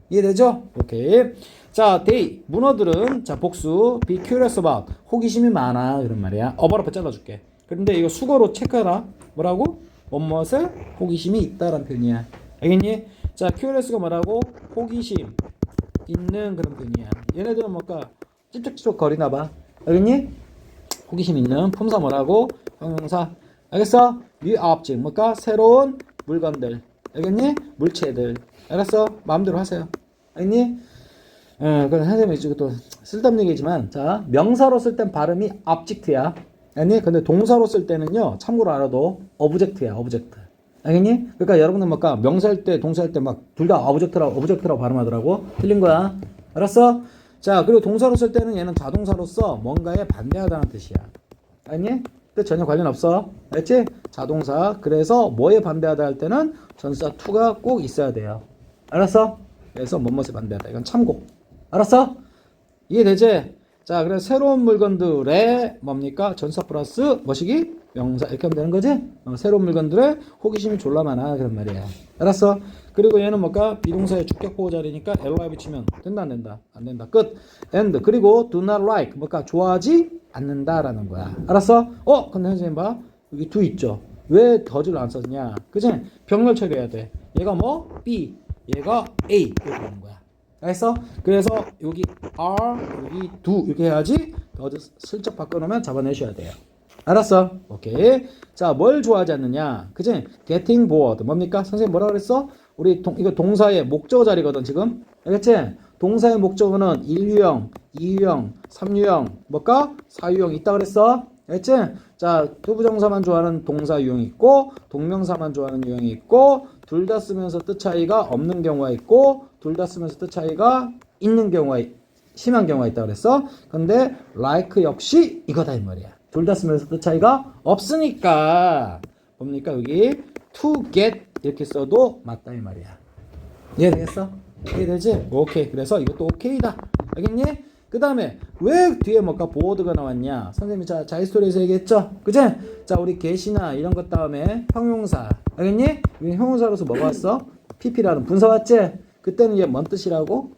이해되죠? 오케이. 자, they. 문어들은, 자, 복수. be curious about. 호기심이 많아. 그런 말이야. 어버럽 잘라줄게. 그런데 이거 수거로 체크해라. 뭐라고? 무엇에 호기심이 있다라는 표현이야. 알겠니? 자, curious가 뭐라고? 호기심 있는 그런 표현이야. 얘네들은 뭔가 찝쩍찝쩍 거리나 봐. 알겠니? 호기심 있는 품사 뭐라고? 형용사. 알겠어? new object 뭔가 새로운 물건들. 알겠니? 물체들. 알았어? 마음대로 하세요. 알겠니? 그럼 선생님이 지금 또 쓸데없는 얘기지만, 자, 명사로 쓸 땐 발음이 object야. 알겠니? 근데 동사로 쓸 때는요, 참고로 알아도 object야, object. 알겠니? 그러니까 여러분은 뭔가 명사할 때, 동사할 때 막 둘 다 object라고 발음하더라고. 틀린 거야. 알았어? 자, 그리고 동사로 쓸 때는 얘는 자동사로서 뭔가에 반대하다는 뜻이야. 알겠니? 뜻 전혀 관련 없어. 알겠지? 자동사. 그래서 뭐에 반대하다 할 때는 전사 to가 꼭 있어야 돼요. 알았어? 그래서 뭐뭐에 반대하다. 이건 참고. 알았어? 이해되지? 자, 그래서 새로운 물건들의 뭡니까? 전사 플러스 뭐시기? 명사. 이렇게 하면 되는 거지? 새로운 물건들의 호기심이 졸라 많아. 그런 말이야. 알았어? 그리고 얘는 뭘까? 비동사의 주격 보호 자리니까 ly 붙이면 된다, 안 된다? 안 된다. 끝. and. 그리고 do not like. 뭘까? 좋아하지 않는다라는 거야. 알았어? 근데 선생님 봐. 여기 do 있죠? 왜 더즈를 안 썼냐? 그치? 병렬 처리해야 돼. 얘가 뭐? B. 얘가 A. 이렇게 되는 거야. 알겠어? 그래서 여기 are, 여기 do 이렇게 해야지 더즈 슬쩍 바꿔놓으면 잡아내셔야 돼요. 알았어? 오케이. 자, 뭘 좋아하지 않느냐? 그치? getting bored. 뭡니까? 선생님 뭐라 그랬어? 우리 이거 동사의 목적어 자리거든, 지금. 알겠지? 동사의 목적어는 1유형, 2유형, 3유형, 뭘까? 4유형 있다 그랬어? 알겠지? 자, 투부정사만 좋아하는 동사 유형이 있고, 동명사만 좋아하는 유형이 있고, 둘 다 쓰면서 뜻 차이가 없는 경우가 있고, 둘 다 쓰면서 뜻 차이가 있는 경우가, 심한 경우가 있다 그랬어? 근데 like 역시 이거다 이 말이야. 둘 다 쓰면서 뜻 차이가 없으니까 뭡니까? 여기 to get 이렇게 써도 맞다 이 말이야. 이해되겠어? 이해되지? 오케이. 그래서 이것도 오케이다. 알겠니? 그 다음에 왜 뒤에 뭔가 보어드가 나왔냐? 선생님이 자이스토리에서 얘기했죠? 그치? 자, 우리 get이나 이런 것 다음에 형용사. 알겠니? 여기 형용사로서 뭐가 왔어? pp라는 분사 왔지? 그때는 얘 뭔 뜻이라고?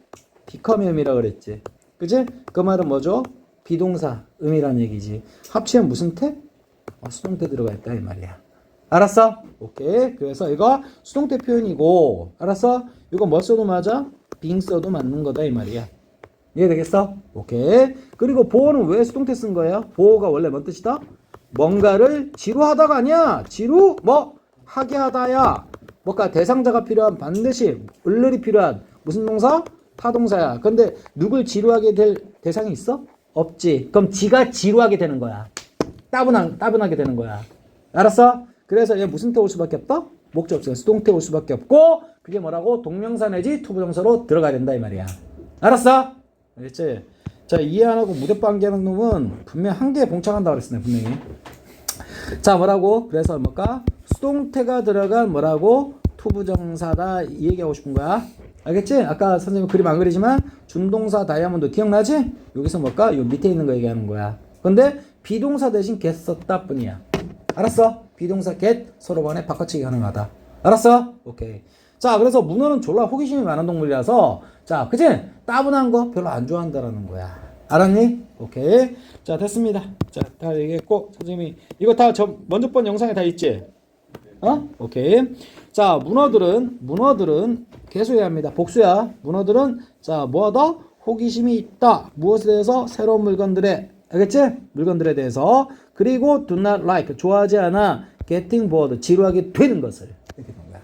become이라 그랬지. 그치? 그 말은 뭐죠? 비동사, 음이란 얘기지. 합치면 무슨 태? 수동태 들어가 있다 이 말이야. 알았어? 오케이. 그래서 이거 수동태 표현이고, 알았어? 이거 뭐 써도 맞아? being 써도 맞는 거다 이 말이야. 이해되겠어? 오케이. 그리고 보어는 왜 수동태 쓴 거예요? 보어가 원래 뭔 뜻이다? 뭔가를 지루하다가 아니야. 지루 뭐 하게 하다야. 뭔가 대상자가 필요한, 반드시 을을이 필요한 무슨 동사? 타동사야. 근데 누굴 지루하게 될 대상이 있어? 없지. 그럼 지가 지루하게 되는 거야. 따분하게 되는 거야. 알았어? 그래서 얘 무슨 태 올 수밖에 없다? 목적어가 수동태 올 수밖에 없고, 그게 뭐라고? 동명사 내지 투부정사로 들어가야 된다 이 말이야. 알았어? 알겠지? 자, 이해 안 하고 무대빵기 하는 놈은 분명 한계에 봉착한다 그랬어, 분명히. 자, 뭐라고? 그래서 뭘까? 수동태가 들어간 뭐라고? 투부정사다 이 얘기하고 싶은 거야. 알겠지? 아까 선생님 그림 안 그리지만 준동사 다이아몬드 기억나지? 여기서 뭘까? 요 밑에 있는 거 얘기하는 거야. 근데 비동사 대신 get 썼다 뿐이야. 알았어? 비동사 get 서로 간에 바꿔치기 가능하다. 알았어? 오케이. 자, 그래서 문어는 졸라 호기심이 많은 동물이라서, 자, 그치? 따분한 거 별로 안 좋아한다라는 거야. 알았니? 오케이. 자, 됐습니다. 자, 다 얘기했고, 선생님이 이거 다 먼저 본 영상에 다 있지? 오케이. 자, 문어들은 개수해야 합니다. 복수야. 문어들은, 자, 뭐하다? 호기심이 있다. 무엇에 대해서? 새로운 물건들에. 알겠지? 물건들에 대해서. 그리고 do not like. 좋아하지 않아. getting bored. 지루하게 되는 것을. 이렇게 된 거야.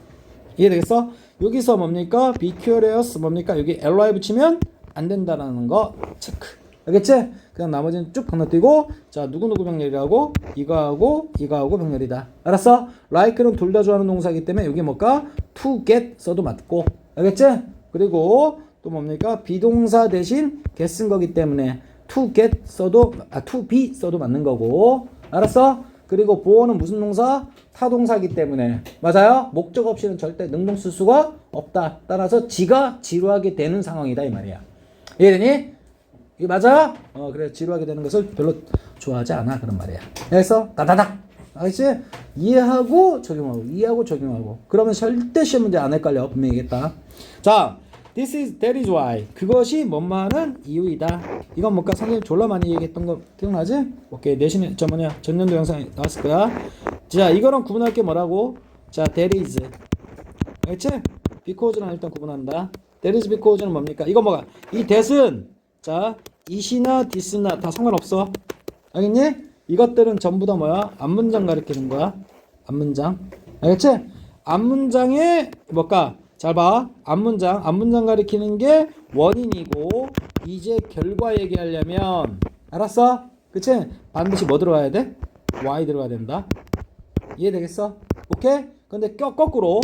이해되겠어? 여기서 뭡니까? be curious. 뭡니까? 여기 ly 붙이면 안 된다라는 거 체크. 알겠지? 그냥 나머지는 쭉 건너뛰고, 자, 누구누구 병렬이라고? 이거하고 병렬이다. 알았어? like는 둘 다 좋아하는 동사이기 때문에 여기 뭘까? to get 써도 맞고. 알겠지? 그리고 또 뭡니까? 비동사 대신 get 쓴 거기 때문에 to get 써도, to be 써도 맞는 거고. 알았어? 그리고 보어는 무슨 동사? 타동사기 때문에. 맞아요? 목적 없이는 절대 능동 쓸 수가 없다. 따라서 지가 지루하게 되는 상황이다 이 말이야. 이해되니? 이게 맞아? 그래 지루하게 되는 것을 별로 좋아하지 않아 그런 말이야. 그래서 다다닥 알겠지? 이해하고 적용하고 이해하고 적용하고 그러면 절대 시험 문제 안 헷갈려 분명히겠다. 자, that is why 그것이 뭐뭐하는 이유이다. 이건 뭘까? 선생님 졸라 많이 얘기했던 거 기억나지? 오케이 내신에 전년도 영상에 나왔을 거야. 자 이거랑 구분할 게 뭐라고? 자 that is 알겠지? because랑 일단 구분한다. that is because는 뭡니까? 이거 뭐가? 이 that은 자 it이나 this나 다 상관없어. 알겠니? 이것들은 전부 다 뭐야? 앞문장 가리키는 거야. 앞문장. 알겠지? 앞문장에 뭘까? 잘 봐. 앞문장 가리키는 게 원인이고 이제 결과 얘기하려면 알았어? 그치? 반드시 뭐 들어가야 돼? Y 들어가야 된다. 이해되겠어? 오케이? 근데 거꾸로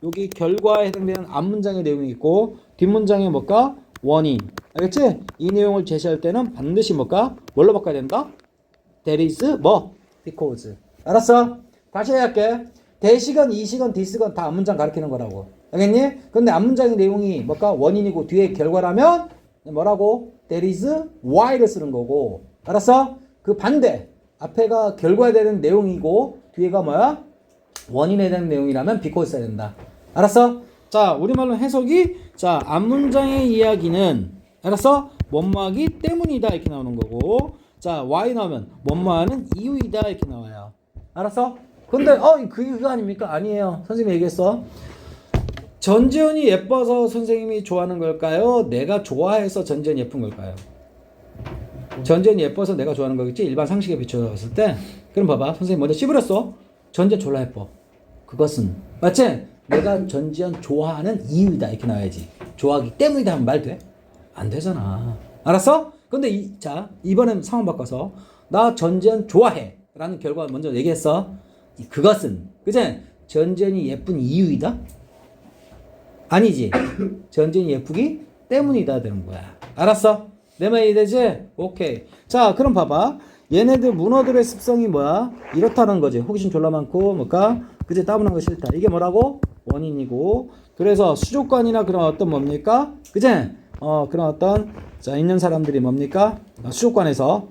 여기 결과에 해당되는 앞문장의 내용이 있고 뒷문장에 뭘까? 원인. 알겠지? 이 내용을 제시할 때는 반드시 뭘까? 뭘로 바꿔야 된다? That is 뭐? Because. 알았어? 다시 할게. 대시건, 이시건, 디스건 다 앞문장 가리키는 거라고. 알겠니? 근데 앞문장의 내용이 뭘까? 원인이고 뒤에 결과라면 뭐라고? That is why를 쓰는 거고. 알았어? 그 반대. 앞에가 결과에 대한 내용이고 뒤에가 뭐야? 원인에 대한 내용이라면 because 써야 된다. 알았어? 자, 우리말로 해석이 자, 앞문장의 이야기는 알았어? 뭐뭐하기 때문이다 이렇게 나오는 거고 자, why 나오면 뭐뭐하는 이유이다 이렇게 나와요. 알았어? 근데 그거 아닙니까? 아니에요. 선생님이 얘기했어. 전지현이 예뻐서 선생님이 좋아하는 걸까요? 내가 좋아해서 전지현이 예쁜 걸까요? 전지현이 예뻐서 내가 좋아하는 거겠지? 일반 상식에 비춰봤을 때. 그럼 봐봐. 선생님 먼저 씹으렸어. 전지현 졸라 예뻐. 그것은 맞지? 내가 전지현 좋아하는 이유이다 이렇게 나와야지. 좋아하기 때문이다 하면 말 돼? 안 되잖아. 알았어? 근데 자 이번엔 상황 바꿔서 나 전지현 좋아해 라는 결과 먼저 얘기했어. 그것은 그치? 전지현이 예쁜 이유이다? 아니지. 전지현이 예쁘기 때문이다 되는 거야. 알았어? 내 말 이해되지? 오케이. 자 그럼 봐봐. 얘네들 문어들의 습성이 뭐야? 이렇다는 거지. 호기심 졸라 많고 뭘까? 그치? 따분한 거 싫다. 이게 뭐라고? 원인이고 그래서 수족관이나 그런 어떤 뭡니까? 그치? 그런 어떤 자 있는 사람들이 뭡니까? 수족관에서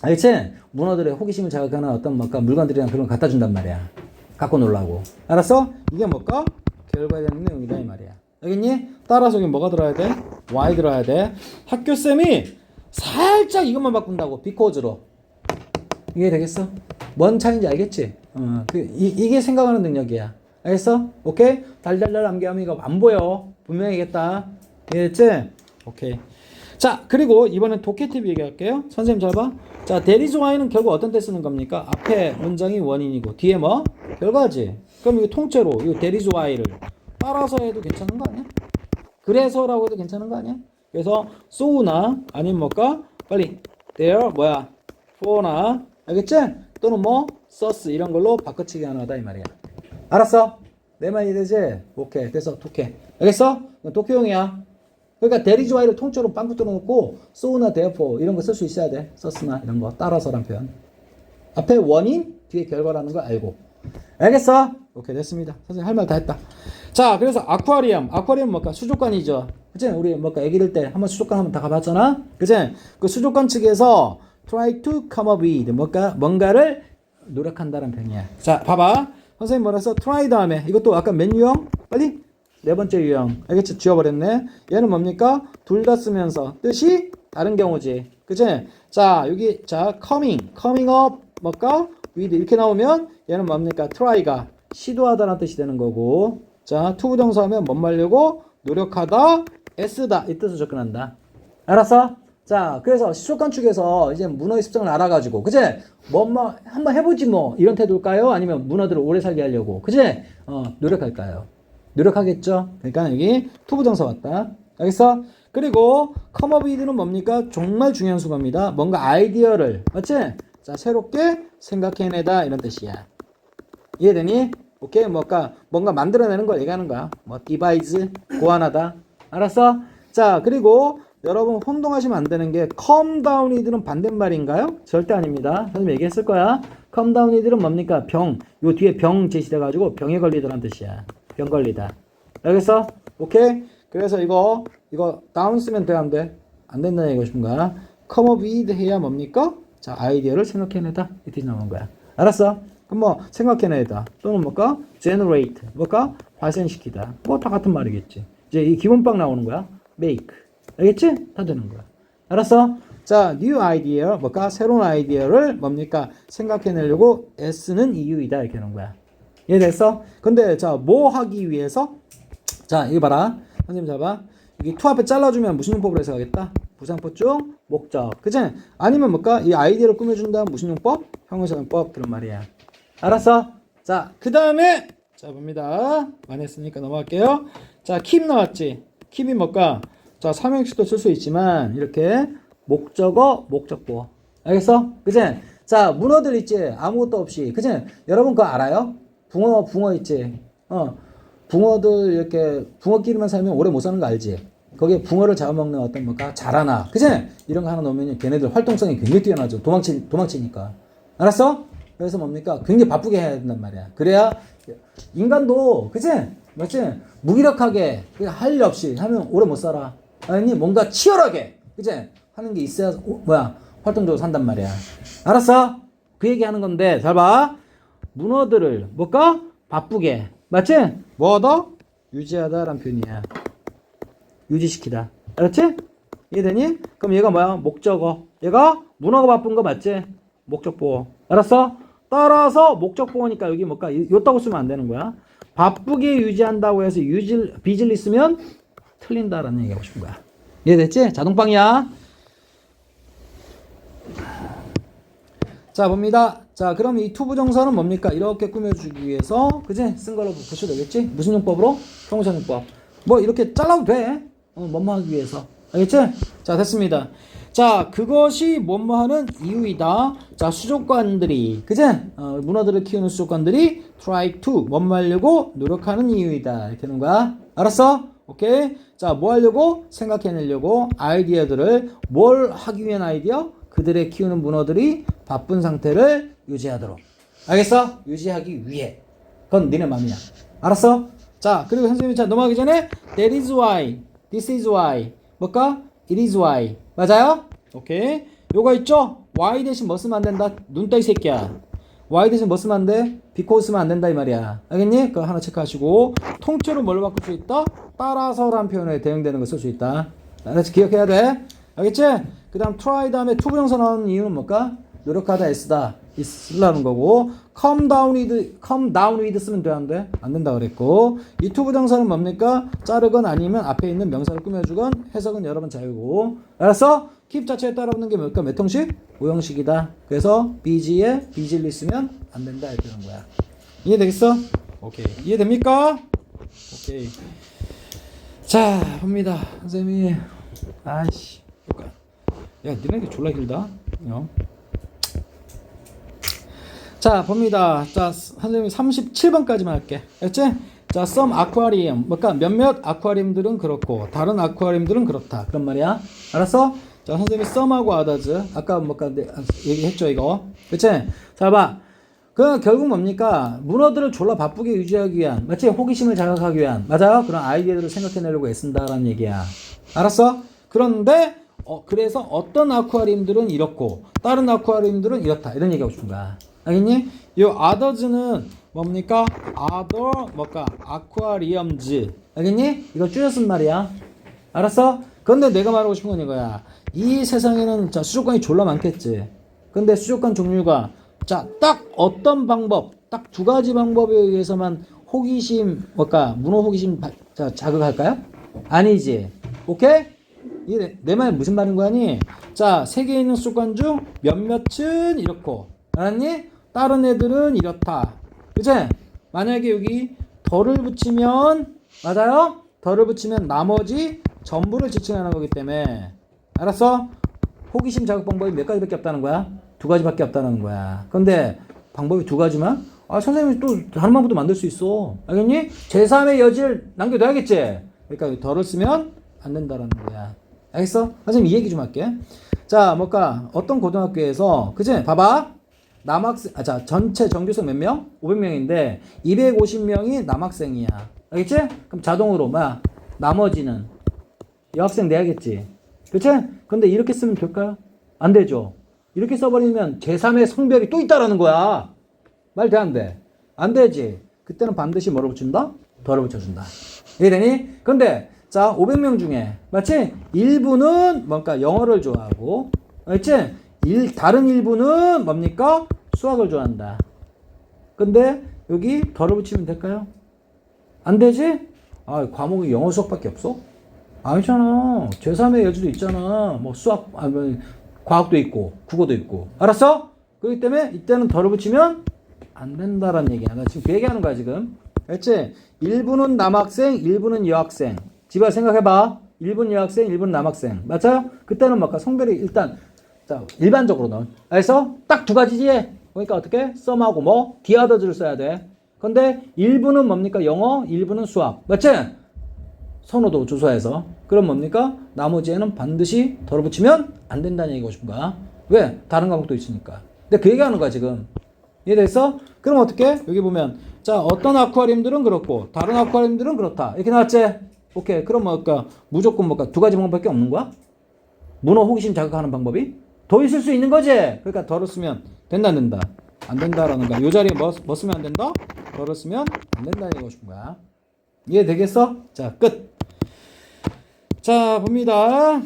알겠지? 문어들의 호기심을 자극하는 어떤 뭘까? 물건들이나 그런 거 갖다 준단 말이야. 갖고 놀라고. 알았어? 이게 뭘까? 결과에 대한 내용이다 이 말이야. 알겠니? 따라서 여기 뭐가 들어야 돼? Y 들어야 돼. 학교쌤이 살짝 이것만 바꾼다고. because로. 이해되겠어? 뭔 차이인지 알겠지? 이게 생각하는 능력이야. 알겠어? 오케이? 달달달 암기하면 이거 안 보여. 분명히겠다. 이해됐지? 오케이. 자, 그리고 이번엔 독해 팁 얘기할게요. 선생님 잘 봐. 자, that is why는 결국 어떤 때 쓰는 겁니까? 앞에 문장이 원인이고 뒤에 뭐? 결과지. 그럼 이거 통째로 이 that is why를 따라서 해도 괜찮은 거 아니야? 그래서라고 해도 괜찮은 거 아니야? 그래서 so나 아니면 뭘까? 빨리 there 뭐야? for나 알겠지? 또는 뭐 thus 이런 걸로 바꿔치기 하나다 이 말이야. 알았어? 내 말 이해되지? 오케이. 그래서 독해. 알겠어? 독해용이야. 그러니까 that is why를 통째로 빵꾸 뚫어놓고 so나 therefore 이런 거 쓸 수 있어야 돼. thus나 이런 거 따라서란 표현. 앞에 원인, 뒤에 결과라는 걸 알고. 알겠어? 오케이 됐습니다. 선생님 할 말 다 했다. 자 그래서 아쿠아리움 뭘까? 수족관이죠. 그치? 우리 뭘까? 애기들 때 한번 수족관 한번 다 가봤잖아. 그치? 그 수족관 측에서 try to come up with 뭔가를 노력한다는 표현이야. 자 봐봐. 선생님 뭐라 써? try 다음에 이것도 아까 맨 유형? 빨리 네 번째 유형. 알겠지? 지워버렸네. 얘는 뭡니까? 둘 다 쓰면서 뜻이 다른 경우지. 그치? 자 여기 자 coming up 뭘까? with 이렇게 나오면 얘는 뭡니까? try가 시도하다라는 뜻이 되는 거고 자 투부정사 하면 뭔 말려고? 노력하다 애쓰다 이 뜻을 접근한다. 알았어? 자 그래서 수족관 측에서 이제 문어의 습성을 알아가지고 그치? 뭐 한번 해보지 뭐 이런 태도일까요? 아니면 문어들을 오래 살게 하려고 그치? 노력할까요? 노력하겠죠? 그러니까 여기 투부정사 왔다. 알겠어? 그리고 come up with는 뭡니까? 정말 중요한 수거입니다. 뭔가 아이디어를 맞지? 자 새롭게 생각해내다 이런 뜻이야. 이해되니? 오케이 뭔가 만들어내는 걸 얘기하는 거야. 뭐 devise 고안하다. 알았어? 자 그리고 여러분 혼동하시면 안 되는 게 come down이들은 반대말인가요? 절대 아닙니다. 선생님 얘기했을 거야. come down 이들은 뭡니까? 병. 요 뒤에 병 제시돼가지고 병에 걸리더란 뜻이야. 병 걸리다. 알겠어? 오케이? 그래서 이거 다운 쓰면 돼, 안 돼? 안 된다는 얘기가 싶은가? come up with 해야 뭡니까? 자, 아이디어를 생각해내다. 이 뜻이 나오는 거야. 알았어? 그럼 뭐, 생각해내다. 또는 뭘까? generate. 뭘까? 발생시키다. 뭐, 다 같은 말이겠지. 이제 이 기본빵 나오는 거야. make. 알겠지? 다 되는 거야. 알았어? 자, new idea. 뭘까? 새로운 아이디어를 뭡니까? 생각해내려고 애쓰는 이유이다. 이렇게 하는 거야. 이해됐어? 근데, 자, 뭐 하기 위해서? 자, 이거 봐라. 선생님 잡아. 이게 투 앞에 잘라주면 무슨 용법으로 해석하겠다? 부상법 중 목적. 그치? 아니면 뭘까? 이 아이디어를 꾸며준다. 무슨 용법? 형용사용법. 그런 말이야. 알았어? 자, 그 다음에 자, 봅니다. 많이 했으니까 넘어갈게요. 자, keep 나왔지? keep이 뭘까? 자, 삼형식도 쓸 수 있지만 이렇게 목적어, 목적보. 알겠어? 그치? 자, 문어들 있지? 아무것도 없이. 그치? 여러분 그거 알아요? 붕어 있지? 붕어들 이렇게 붕어끼리만 살면 오래 못 사는 거 알지? 거기에 붕어를 잡아먹는 어떤 뭔가 자라나, 그치? 이런 거 하나 넣으면 걔네들 활동성이 굉장히 뛰어나죠. 도망치니까. 알았어? 그래서 뭡니까? 굉장히 바쁘게 해야 된단 말이야. 그래야 인간도, 그치? 맞지? 무기력하게 할 일 없이 하면 오래 못 살아. 아니 뭔가 치열하게, 그치? 하는 게 있어야 활동적으로 산단 말이야. 알았어? 그 얘기 하는 건데 잘 봐. 문어들을 뭘까? 바쁘게, 맞지? 뭐하다? 유지하다라는 표현이야. 유지시키다. 알았지? 이해되니? 그럼 얘가 뭐야? 목적어. 얘가 문어가 바쁜 거 맞지? 목적보호. 알았어? 따라서 목적보호니까 여기 뭘까? 요따고 쓰면 안 되는 거야. 바쁘게 유지한다고 해서 빚을 쓰면 틀린다라는 얘기 하고 싶은 거야. 이해됐지? 자동빵이야. 자, 봅니다. 자, 그럼 이 투부정사는 뭡니까? 이렇게 꾸며주기 위해서, 그지? 쓴 걸로 보셔도 되겠지? 무슨 용법으로? 형용사용법. 뭐, 이렇게 잘라도 돼. 뭐뭐 하기 위해서. 알겠지? 자, 됐습니다. 자, 그것이 뭐뭐 하는 이유이다. 자, 수족관들이, 그지? 문어들을 키우는 수족관들이 try to, 뭐뭐 하려고 노력하는 이유이다. 이렇게 하는 거야. 알았어? 오케이? 자, 뭐 하려고? 생각해내려고 아이디어들을, 뭘 하기 위한 아이디어? 그들의 키우는 문어들이 바쁜 상태를 유지하도록. 알겠어? 유지하기 위해. 그건 니네 맘이야. 알았어? 자, 그리고 선생님이 자 넘어가기 전에 that is why, this is why, 뭘까? it is why. 맞아요? 오케이. 요거 있죠? why 대신 뭐 쓰면 안 된다? 눈 떠 이 새끼야. why 대신 뭐 쓰면 안 돼? because 쓰면 안 된다 이 말이야. 알겠니? 그거 하나 체크하시고 통째로 뭘로 바꿀 수 있다? 따라서라는 표현에 대응되는 거 쓸 수 있다. 알았지? 기억해야 돼. 알겠지? 그 다음 try 다음에 투부정사 나오는 이유는 뭘까? 노력하다 애쓰다 쓰려는 거고 come down with 쓰면 돼 안 돼? 안 된다 그랬고 이 투부정사는 뭡니까? 자르건 아니면 앞에 있는 명사를 꾸며주건 해석은 여러 번 자유고 알았어? keep 자체에 따라붙는 게 뭘까? 몇 형식? 5형식이다. 그래서 BG에 BG를 쓰면 안 된다 이렇게 하는 거야. 이해되겠어? 오케이. 이해됩니까? 오케이. 자 봅니다. 선생님이 아이씨 야 니네들 졸라 길다. 자 봅니다. 자 선생님이 37번까지만 할게. 알겠지? 자 some aquarium 뭐까 몇몇 아쿠아리움들은 그렇고 다른 아쿠아리움들은 그렇다 그런 말이야. 알았어? 자 선생님이 some하고 others 아까 뭐까 얘기했죠 이거. 그치? 자 봐. 그 결국 뭡니까? 문어들을 졸라 바쁘게 유지하기 위한 맞지? 호기심을 자극하기 위한 맞아요? 그런 아이디어들을 생각해내려고 애쓴다라는 얘기야. 알았어? 그런데 그래서 어떤 아쿠아리움들은 이렇고 다른 아쿠아리움들은 이렇다 이런 얘기하고 싶은 거야. 알겠니? 이 others는 뭡니까? other 뭘까? aquariums 알겠니? 이걸 줄여 쓴 말이야. 알았어? 근데 내가 말하고 싶은 건 이거야. 이 세상에는 자 수족관이 졸라 많겠지. 근데 수족관 종류가 자 딱 어떤 방법 딱 두 가지 방법에 의해서만 호기심 뭘까? 문어 호기심 자극할까요? 아니지. 오케이? 이게 내 말이 무슨 말인 거니? 자, 세계에 있는 수족관 중 몇몇은 이렇고, 알았니? 다른 애들은 이렇다. 그치? 만약에 여기 덜을 붙이면, 맞아요? 덜을 붙이면 나머지 전부를 지칭하는 거기 때문에, 알았어? 호기심 자극 방법이 몇 가지밖에 없다는 거야? 두 가지밖에 없다는 거야. 근데 방법이 두 가지만? 아, 선생님이 또 다른 방법도 만들 수 있어. 알겠니? 제3의 여지를 남겨둬야겠지? 그러니까 덜을 쓰면 안 된다라는 거야. 알겠어? 선생님 이 얘기 좀 할게. 자, 뭘까? 어떤 고등학교에서, 그치? 봐봐. 남학생, 자, 전체 정규생 몇 명? 500명인데 250명이 남학생이야. 알겠지? 그럼 자동으로 뭐야? 나머지는 여학생 내야겠지. 그치? 근데 이렇게 쓰면 될까요? 안 되죠. 이렇게 써버리면 제3의 성별이 또 있다라는 거야. 말 돼, 안 돼? 안 되지. 그때는 반드시 뭐로 붙인다? 덜어 붙여준다. 이해되니? 근데 자, 500명 중에 맞지? 일부는 뭔가 영어를 좋아하고, 알겠지? 다른 일부는 뭡니까? 수학을 좋아한다. 근데 여기 덜어 붙이면 될까요? 안 되지? 아, 과목이 영어 수학밖에 없어? 아니잖아. 제3의 여지도 있잖아. 뭐 수학, 뭐 과학도 있고 국어도 있고. 알았어? 그렇기 때문에 이때는 덜어 붙이면 안 된다라는 얘기야. 나 지금 그 얘기하는 거야 지금. 알겠지? 일부는 남학생, 일부는 여학생. 집에 생각해봐. 일부는 여학생, 일부는 남학생. 맞아요? 그때는 뭔가 성별이 일단 자 일반적으로는. 그래서 딱 두 가지지. 그러니까 어떻게? 썸하고 뭐? 디어더즈를 써야 돼. 근데 일부는 뭡니까? 영어, 일부는 수학. 맞지? 선호도 주소해서. 그럼 뭡니까? 나머지에는 반드시 덜어붙이면 안 된다는 얘기고 싶은 거야. 왜? 다른 과목도 있으니까. 근데 그 얘기하는 거야 지금. 이해됐어? 그럼 어떻게? 여기 보면 자 어떤 아쿠아리움들은 그렇고 다른 아쿠아리움들은 그렇다. 이렇게 나왔지? 오케이. 그럼 뭘까? 무조건 뭘까? 두 가지 방법밖에 없는 거야? 문어 호기심 자극하는 방법이? 더 있을 수 있는 거지? 그러니까 덜어 쓰면 된다 안 된다? 안 된다라는 거야. 요 자리에 뭐 쓰면 안 된다? 덜어 쓰면 안 된다는 얘기고 싶은 거야. 이해되겠어? 자 끝. 자 봅니다.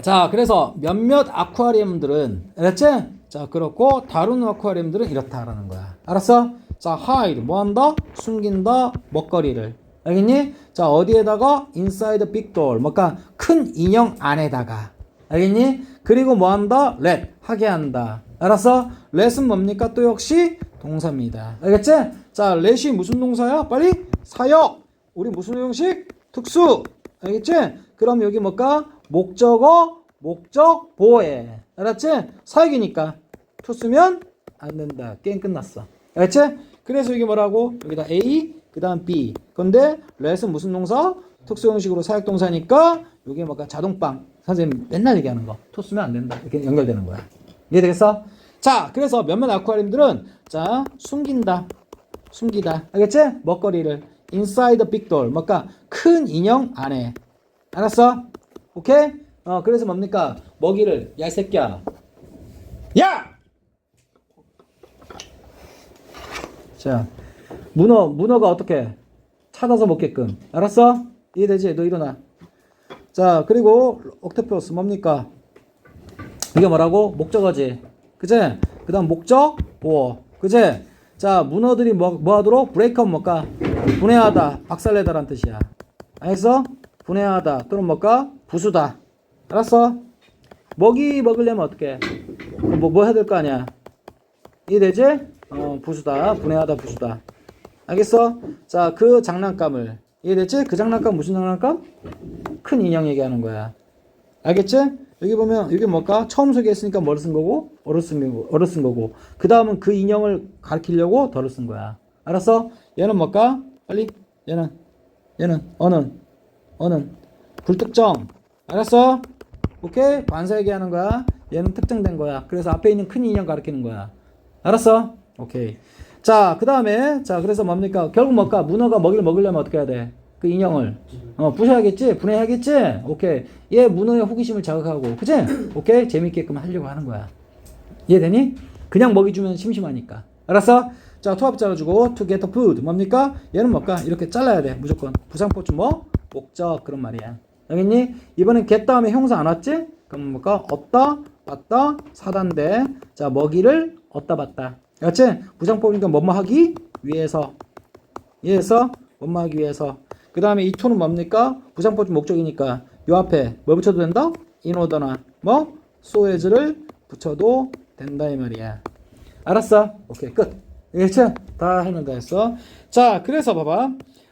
자 그래서 몇몇 아쿠아리움들은 알았지? 자 그렇고 다른 아쿠아리움들은 이렇다라는 거야. 알았어? 자 hide 뭐한다? 숨긴다 먹거리를. 알겠니? 자 어디에다가? inside big doll 뭐까 큰 인형 안에다가. 알겠니? 그리고 뭐한다? let 하게 한다. 알았어? let은 뭡니까? 또 역시 동사입니다. 알겠지? 자 let이 무슨 동사야? 빨리 사역. 우리 무슨 형식? 특수. 알겠지? 그럼 여기 뭘까? 목적어, 목적, 보호해. 알았지? 사역이니까. 투 쓰면 안 된다. 게임 끝났어. 알겠지? 그래서 이게 뭐라고? 여기다 A, 그 다음 B. 근데 let은 무슨 동사? 특수 형식으로 사역 동사니까 이게 뭘까? 자동빵. 선생님 맨날 얘기하는 거. 투 쓰면 안 된다. 이렇게 연결되는 거야. 이해되겠어? 자, 그래서 몇몇 아쿠아리움들은 자, 숨긴다. 숨기다. 알겠지? 먹거리를. inside big doll. 뭔가 큰 인형 안에. 알았어? 오케이? 그래서 뭡니까? 먹이를. 야, 이 새끼야. 야! 자, 문어가 어떻게? 찾아서 먹게끔. 알았어? 이해되지? 너 일어나. 자, 그리고 옥토퍼스 뭡니까? 이게 뭐라고? 목적어지. 그제? 그 다음 목적, 보어. 그제? 자, 문어들이 뭐 하도록? 브레이크업 뭘까? 분해하다, 박살내다라는 뜻이야. 알겠어? 분해하다 또는 뭘까? 부수다. 알았어? 먹이 먹으려면 어떻게? 뭐 해야 될 거 아니야? 이해되지? 부수다, 분해하다, 부수다. 알겠어? 자, 그 장난감을. 이해됐지? 그 장난감 무슨 장난감? 큰 인형 얘기하는 거야. 알겠지? 여기 보면 이게 뭘까? 처음 소개했으니까 뭐를 쓴 거고? 어를 쓴 거고. 그 다음은 그 인형을 가리키려고 덜을 쓴 거야. 알았어? 얘는 뭘까? 빨리. 얘는 어는 불특정. 알았어? 오케이? 반사 얘기하는 거야. 얘는 특정된 거야. 그래서 앞에 있는 큰 인형 가리키는 거야. 알았어? 오케이. 자, 그 다음에 자, 그래서 뭡니까? 결국 뭘까? 문어가 먹이를 먹으려면 어떻게 해야 돼? 그 인형을 부셔야겠지? 분해야겠지? 오케이. 얘 문어의 호기심을 자극하고, 그치? 오케이? 재밌게끔 하려고 하는 거야. 이해되니? 그냥 먹이 주면 심심하니까. 알았어? 자, 투합 잘라주고 to get the food 뭡니까? 얘는 뭘까? 이렇게 잘라야 돼. 무조건. 부상포츠 뭐? 목적 그런 말이야. 알겠니? 이번엔 get 다음에 형사 안 왔지? 그럼 뭘까? 얻다, 받다, 사다인데 자, 먹이를 얻다 받다. 알았지? 부상포니까 뭐뭐 하기 위해서. 뭐뭐 하기 위해서. 그 다음에 이 to는 뭡니까? 부상포즈 목적이니까 요 앞에 뭐 붙여도 된다? in order나 뭐? so as를 붙여도 된다 이 말이야. 알았어? 오케이 끝. 알겠지? 다 하면 다 했어. 자, 그래서 봐봐.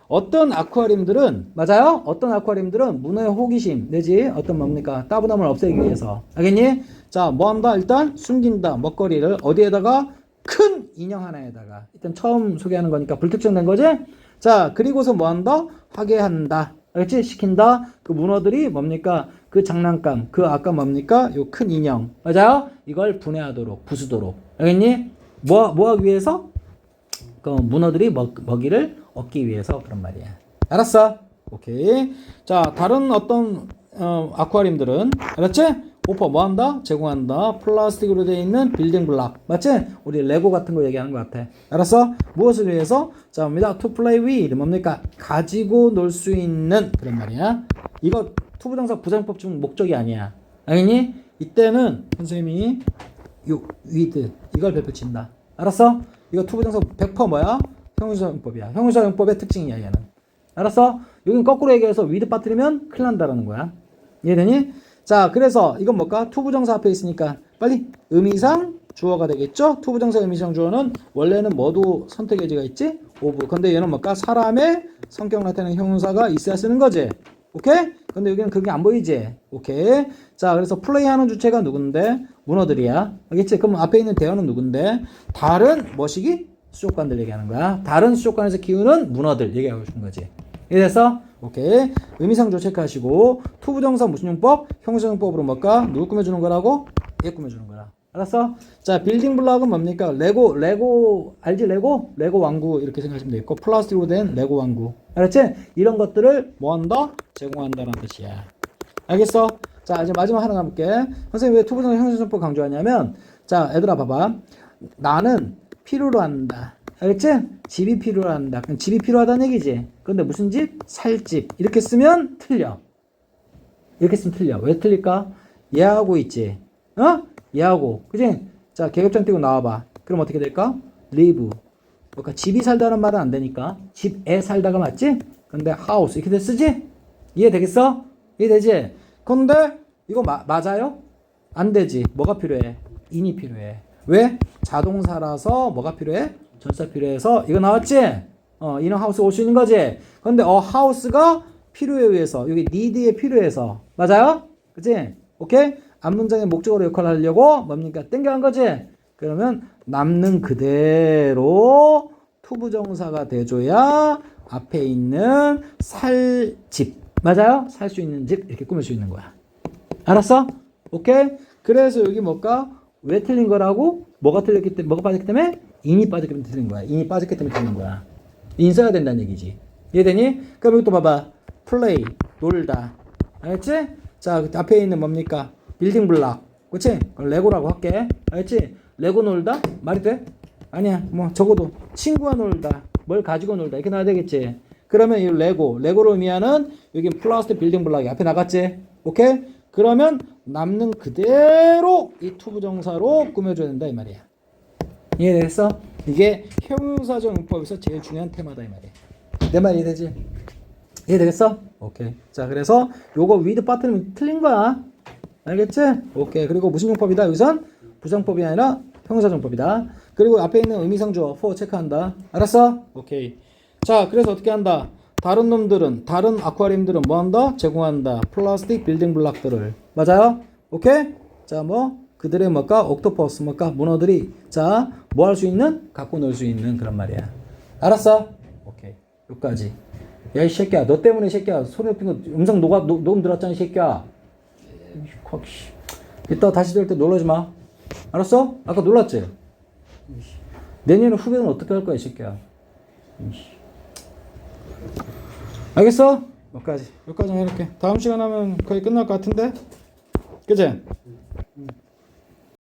어떤 아쿠아리움들은 맞아요? 어떤 아쿠아리움들은 문어의 호기심 내지 어떤 뭡니까? 따분함을 없애기 위해서. 알겠니? 자, 뭐 한다? 일단 숨긴다. 먹거리를 어디에다가? 큰 인형 하나에다가. 일단 처음 소개하는 거니까 불특정된 거지? 자, 그리고서 뭐 한다? 하게 한다. 알겠지? 시킨다. 그 문어들이 뭡니까? 그 장난감, 그 아까 뭡니까? 요 큰 인형. 맞아요? 이걸 분해하도록, 부수도록. 알겠니? 뭐 하기 위해서? 그 문어들이 먹이를 얻기 위해서 그런 말이야. 알았어? 오케이. 자, 다른 어떤 아쿠아리움들은 알았지? 오퍼 뭐 한다? 제공한다. 플라스틱으로 되어 있는 빌딩 블락. 맞지? 우리 레고 같은 거 얘기하는 것 같아. 알았어? 무엇을 위해서? 자, 봅니다. to play with. 뭡니까? 가지고 놀 수 있는 그런 말이야. 이거 투부정사 부사용법 중 목적이 아니야. 알겠니? 이때는 선생님이 요 with 이걸 덧붙인다. 알았어? 이거 투부정사 100% 뭐야? 형용사용법이야. 형용사용법의 특징이야 얘는. 알았어? 여긴 거꾸로 얘기해서 with 빠뜨리면 큰일 난다라는 거야. 이해되니? 자, 그래서 이건 뭘까? 투부정사 앞에 있으니까 빨리 의미상 주어가 되겠죠? 투부정사 의미상 주어는 원래는 뭐도 선택 여지가 있지? of. 근데 얘는 뭘까? 사람의 성격 나타내는 형용사가 있어야 쓰는 거지. 오케이? 근데 여기는 그게 안 보이지? 오케이? 자, 그래서 플레이하는 주체가 누군데? 문어들이야. 알겠지? 그럼 앞에 있는 대어는 누군데? 다른 뭐시기? 수족관들 얘기하는 거야. 다른 수족관에서 키우는 문어들 얘기하고 싶은 거지. 이래서 오케이. 의미상조 체크하시고 투부정사 무슨 용법? 형용사용법으로 뭘까? 누구 꾸며주는 거라고? 얘 꾸며주는 거라. 알았어? 자, 빌딩 블럭은 뭡니까? 레고 알지? 레고 왕구 이렇게 생각하시면 되겠고 플라스틱으로 된 레고 왕구. 알았지? 이런 것들을 뭐 한다? 제공한다는 뜻이야. 알겠어? 자, 이제 마지막 하나 가볼게. 선생님 왜 투부정사 형용사용법 강조하냐면 자, 얘들아 봐봐. 나는 필요로 한다. 알겠지? 집이 필요한다. 그럼 집이 필요하다는 얘기지. 근데 무슨 집? 살 집. 이렇게 쓰면 틀려. 이렇게 쓰면 틀려. 왜 틀릴까? 얘하고 있지. 얘하고. 그지? 자, 계급장 띄고 나와봐. 그럼 어떻게 될까? live. 그러니까 집이 살다는 말은 안 되니까. 집에 살다가 맞지? 근데 house. 이렇게 쓰지? 이해되겠어? 이해되지? 근데 이거 맞아요? 안 되지. 뭐가 필요해? in이 필요해. 왜? 자동사라서 뭐가 필요해? 전사 필요해서 이거 나왔지? 이는 하우스 올 수 있는 거지? 근데 하우스가 필요에 의해서 여기 need에 필요해서 맞아요? 그치? 오케이? 앞문장의 목적어로 역할을 하려고 뭡니까? 땡겨간 거지? 그러면 남는 그대로 투부정사가 돼줘야 앞에 있는 살 집 맞아요? 살 수 있는 집 이렇게 꾸밀 수 있는 거야. 알았어? 오케이? 그래서 여기 뭘까? 왜 틀린 거라고? 뭐가 틀렸기 때문에, 뭐가 빠졌기 때문에? 인이 빠졌기 때문에 틀린 거야. 인이 빠졌기 때문에 틀린 거야. 인 써야 된다는 얘기지. 이해되니? 그럼 여기 또 봐봐. 플레이, 놀다. 알겠지? 자, 앞에 있는 뭡니까? 빌딩 블락. 그치? 그럼 레고라고 할게. 알겠지? 레고 놀다? 말이 돼? 아니야. 뭐, 적어도 친구와 놀다. 뭘 가지고 놀다. 이렇게 나와야 되겠지? 그러면 이 레고로 의미하는 여기 플라스틱 빌딩 블락이 앞에 나갔지? 오케이? 그러면 남는 그대로 이 투부정사로 꾸며줘야 된다 이 말이야. 이해됐어? 이게 형용사적 문법에서 제일 중요한 테마다 이 말이야. 내 말 이해되지? 이해되겠어? 오케이. 자, 그래서 요거 with 빠뜨리면 틀린 거야. 알겠지? 오케이. 그리고 무슨 용법이다? 여기선 부정법이 아니라 형용사정법이다. 그리고 앞에 있는 의미상주어 for 체크한다. 알았어? 오케이. 자, 그래서 어떻게 한다? 다른 놈들은, 다른 아쿠아리움들은 뭐 한다? 제공한다. 플라스틱 빌딩 블락들을. 맞아요? 오케이? 자, 그들의 옥토퍼스, 문어들이, 자, 뭐 할 수 있는? 갖고 놀 수 있는 그런 말이야. 알았어? 오케이. 여기까지. 야, 이 새끼야. 너 때문에 이 새끼야. 소리 높인 거, 음성 녹음 들었잖아, 이 새끼야. 이따 다시 들을 때 놀라지 마. 알았어? 아까 놀랐지? 내년에 후배는 어떻게 할 거야, 이 새끼야. 알겠어? 여기까지 해놓을게. 다음 시간 하면 거의 끝날 것 같은데? 그치?